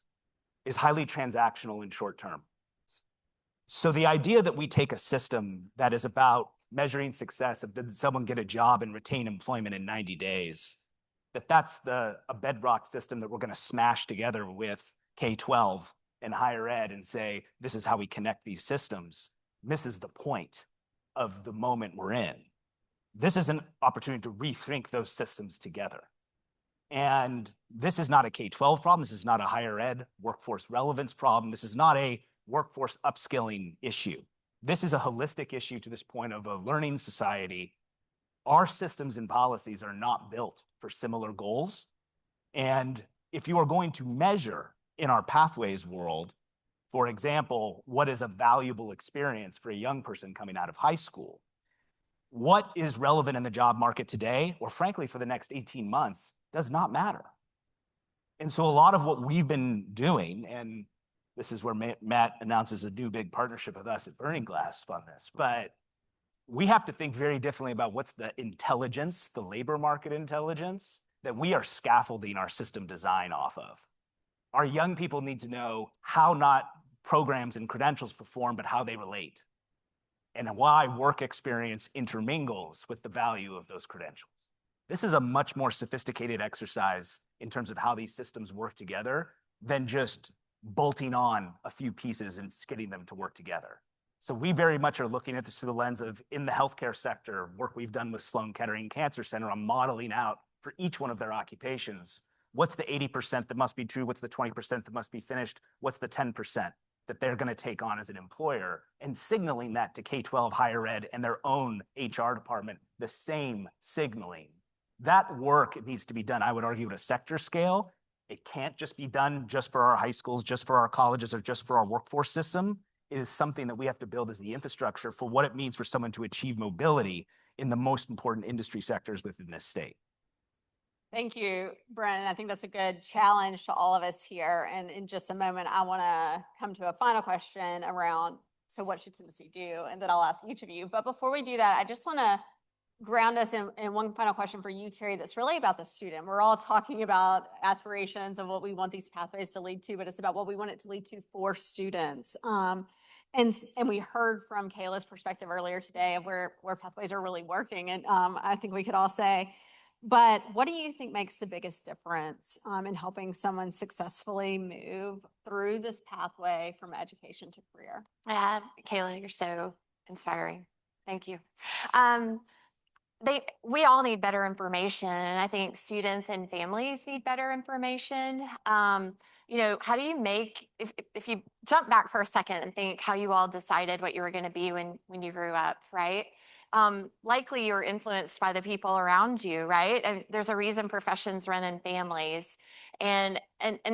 [SPEAKER 6] is highly transactional and short term. So the idea that we take a system that is about measuring success of did someone get a job and retain employment in 90 days, that's a bedrock system that we're going to smash together with K-12 and higher ed and say, this is how we connect these systems, misses the point of the moment we're in. This is an opportunity to rethink those systems together. And this is not a K-12 problem. This is not a higher ed workforce relevance problem. This is not a workforce upskilling issue. This is a holistic issue to this point of a learning society. Our systems and policies are not built for similar goals. And if you are going to measure in our pathways world, for example, what is a valuable experience for a young person coming out of high school, what is relevant in the job market today, or frankly, for the next 18 months, does not matter. And so a lot of what we've been doing, and this is where Matt announces a new big partnership with us at Burning Glass on this, but we have to think very differently about what's the intelligence, the labor market intelligence, that we are scaffolding our system design off of. Our young people need to know how not programs and credentials perform, but how they relate, and why work experience intermingles with the value of those credentials. This is a much more sophisticated exercise in terms of how these systems work together than just bolting on a few pieces and getting them to work together. So we very much are looking at this through the lens of, in the healthcare sector, work we've done with Sloan Kettering Cancer Center on modeling out for each one of their occupations, what's the 80% that must be true, what's the 20% that must be finished, what's the 10% that they're going to take on as an employer, and signaling that to K-12 higher ed and their own HR department, the same signaling. That work needs to be done, I would argue, at a sector scale. It can't just be done just for our high schools, just for our colleges, or just for our workforce system. It is something that we have to build as the infrastructure for what it means for someone to achieve mobility in the most important industry sectors within this state.
[SPEAKER 2] Thank you, Brent. I think that's a good challenge to all of us here. And in just a moment, I want to come to a final question around, so what should Tennessee do? And then I'll ask each of you. But before we do that, I just want to ground us in one final question for you, Keri, that's really about the student. We're all talking about aspirations of what we want these pathways to lead to, but it's about what we want it to lead to for students. And we heard from Kayla's perspective earlier today of where pathways are really working. And I think we could all say, but what do you think makes the biggest difference in helping someone successfully move through this pathway from education to career?
[SPEAKER 7] Kayla, you're so inspiring. Thank you. We all need better information, and I think students and families need better information. You know, how do you make, if you jump back for a second and think how you all decided what you were going to be when you grew up, right? Likely you were influenced by the people around you, right? And there's a reason professions run in families. And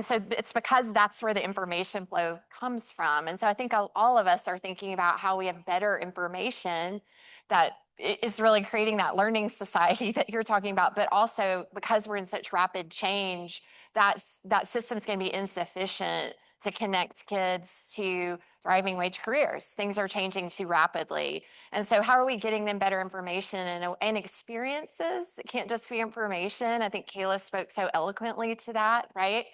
[SPEAKER 7] so it's because that's where the information flow comes from. And so I think all of us are thinking about how we have better information that is really creating that learning society that you're talking about, but also because we're in such rapid change, that system's going to be insufficient to connect kids to thriving wage careers. Things are changing too rapidly. And so how are we getting them better information and experiences? It can't just be information. I think Kayla spoke so eloquently to that, right?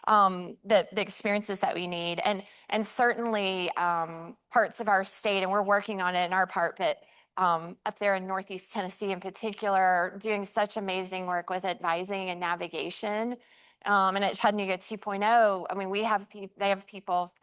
[SPEAKER 7] The experiences that we need. And certainly parts of our state, and we're working on it in our part, but up there in Northeast Tennessee in particular, doing such amazing work with advising and navigation. And at Chattanooga 2.0, I mean, they have people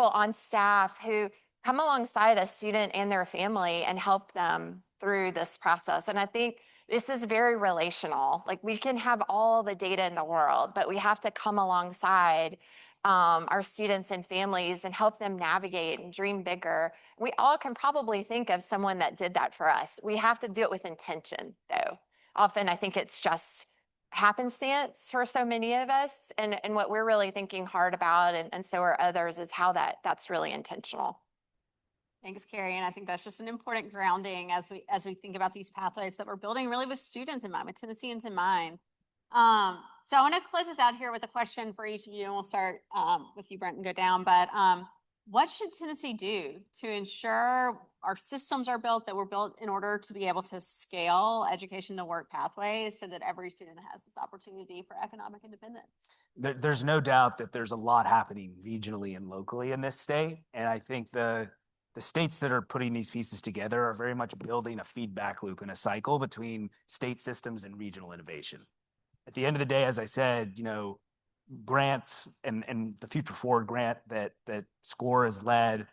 [SPEAKER 7] on staff who come alongside a student and their family and help them through this process. And I think this is very relational. Like, we can have all the data in the world, but we have to come alongside our students and families and help them navigate and dream bigger. We all can probably think of someone that did that for us. We have to do it with intention, though. Often I think it's just happenstance for so many of us. And what we're really thinking hard about, and so are others, is how that's really intentional.
[SPEAKER 2] Thanks, Keri. And I think that's just an important grounding as we think about these pathways that we're building really with students in mind, with Tennesseans in mind. So I want to close this out here with a question for each of you, and we'll start with you, Brent, and go down. But what should Tennessee do to ensure our systems are built, that we're built in order to be able to scale education to work pathways so that every student has this opportunity for economic independence?
[SPEAKER 6] There's no doubt that there's a lot happening regionally and locally in this state. And I think the states that are putting these pieces together are very much building a feedback loop and a cycle between state systems and regional innovation. At the end of the day, as I said, you know, grants and the Future Forward grant that SCORE has led,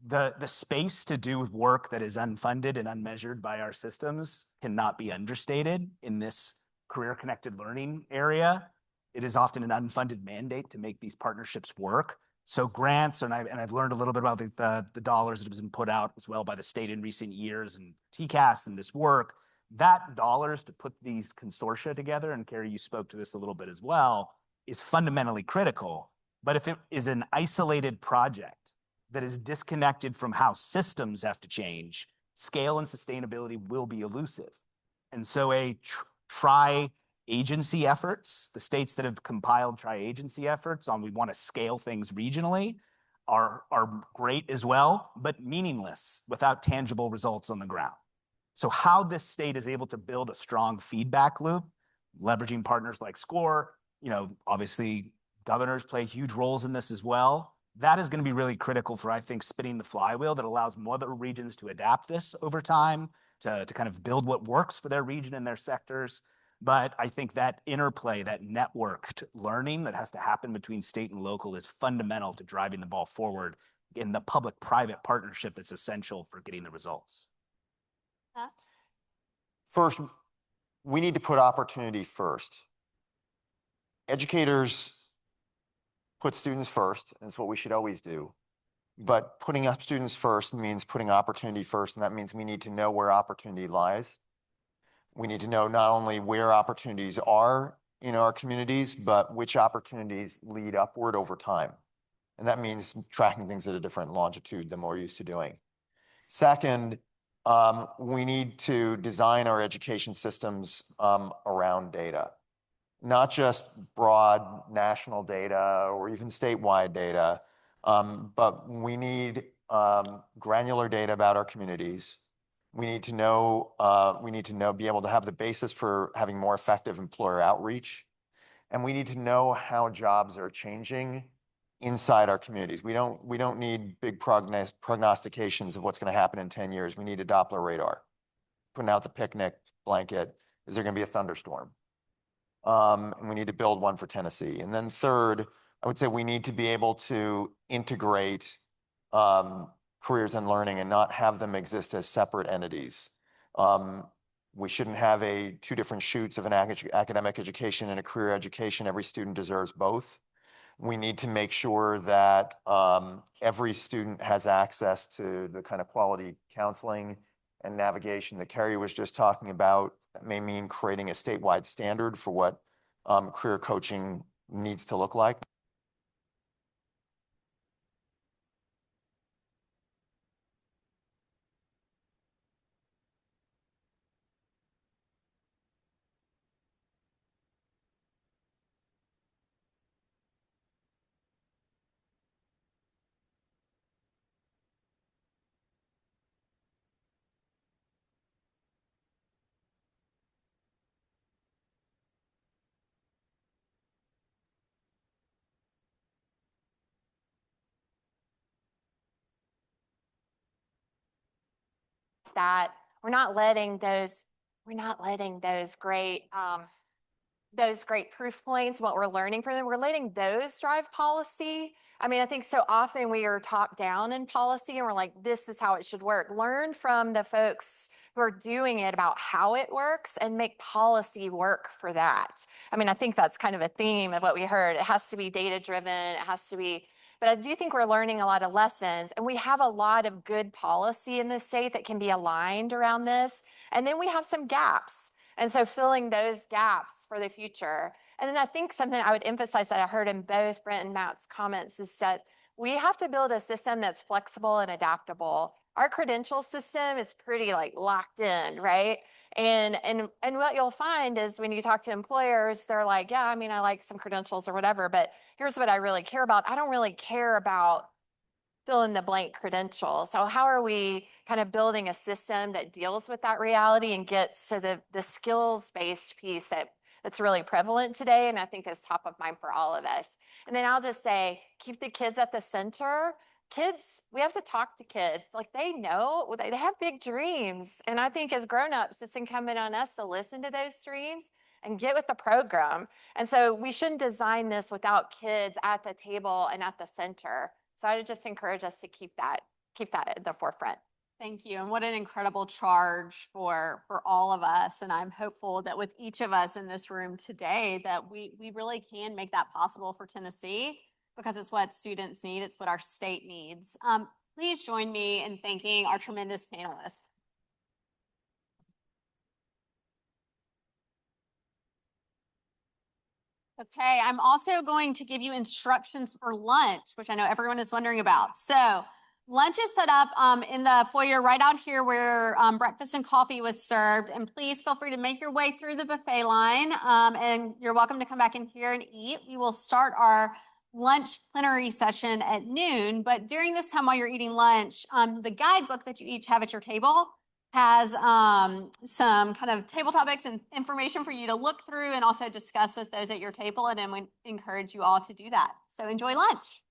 [SPEAKER 6] the space to do work that is unfunded and unmeasured by our systems cannot be understated in this career-connected learning area, it is often an unfunded mandate to make these partnerships work. So grants, and I've learned a little bit about the dollars that have been put out as well by the state in recent years and TCAS and this work, that dollars to put these consortia together, and Keri, you spoke to this a little bit as well, is fundamentally critical. But if it is an isolated project that is disconnected from how systems have to change, scale and sustainability will be elusive. And so a tri-agency efforts, the states that have compiled tri-agency efforts on we want to scale things regionally are great as well, but meaningless without tangible results on the ground. So how this state is able to build a strong feedback loop, leveraging partners like SCORE, obviously governors play huge roles in this as well. That is going to be really critical for, I think, spinning the flywheel that allows more other regions to adapt this over time, to kind of build what works for their region and their sectors. But I think that interplay, that networked learning that has to happen between state and local is fundamental to driving the ball forward in the public-private partnership that's essential for getting the results.
[SPEAKER 5] First, we need to put opportunity first. Educators put students first, and it's what we should always do. But putting up students first means putting opportunity first, and that means we need to know where opportunity lies. We need to know not only where opportunities are in our communities, but which opportunities lead upward over time. And that means tracking things at a different longitude than we're used to doing. Second, we need to design our education systems around data. Not just broad national data or even statewide data, but we need granular data about our communities. We need to know, be able to have the basis for having more effective employer outreach. And we need to know how jobs are changing inside our communities. We don't need big prognostications of what's going to happen in 10 years. We need a Doppler radar. Putting out the picnic blanket, is there going to be a thunderstorm? And we need to build one for Tennessee. And then third, I would say we need to be able to integrate careers and learning and not have them exist as separate entities. We shouldn't have two different shoots of an academic education and a career education. Every student deserves both. We need to make sure that every student has access to the kind of quality counseling and navigation that Keri was just talking about. That may mean creating a statewide standard for what career coaching needs to look like.
[SPEAKER 7] That we're not letting those great proof points, what we're learning from them, we're letting those drive policy. I mean, I think so often we are top down in policy and we're like, this is how it should work. Learn from the folks who are doing it about how it works and make policy work for that. I mean, I think that's kind of a theme of what we heard. It has to be data driven. It has to be. But I do think we're learning a lot of lessons, and we have a lot of good policy in this state that can be aligned around this. And then we have some gaps. And so filling those gaps for the future. And then I think something I would emphasize that I heard in both Brent and Matt's comments is that we have to build a system that's flexible and adaptable. Our credential system is pretty locked in, right? And what you'll find is when you talk to employers, they're like, yeah, I mean, I like some credentials or whatever, but here's what I really care about. I don't really care about fill in the blank credential. So how are we kind of building a system that deals with that reality and gets to the skills-based piece that's really prevalent today, and I think is top of mind for all of us. And then I'll just say, keep the kids at the center. Kids, we have to talk to kids. They know, they have big dreams. And I think as grownups, it's incumbent on us to listen to those dreams and get with the program. And so we shouldn't design this without kids at the table and at the center. So I would just encourage us to keep that at the forefront.
[SPEAKER 2] Thank you. And what an incredible charge for all of us. And I'm hopeful that with each of us in this room today, that we really can make that possible for Tennessee, because it's what students need. It's what our state needs. Please join me in thanking our tremendous panelists. Okay, I'm also going to give you instructions for lunch, which I know everyone is wondering about. So lunch is set up in the foyer right out here where breakfast and coffee was served. And please feel free to make your way through the buffet line. And you're welcome to come back in here and eat. We will start our lunch plenary session at noon. But during this time while you're eating lunch, the guidebook that you each have at your table has some kind of table topics and information for you to look through and also discuss with those at your table. And then we encourage you all to do that. So enjoy lunch.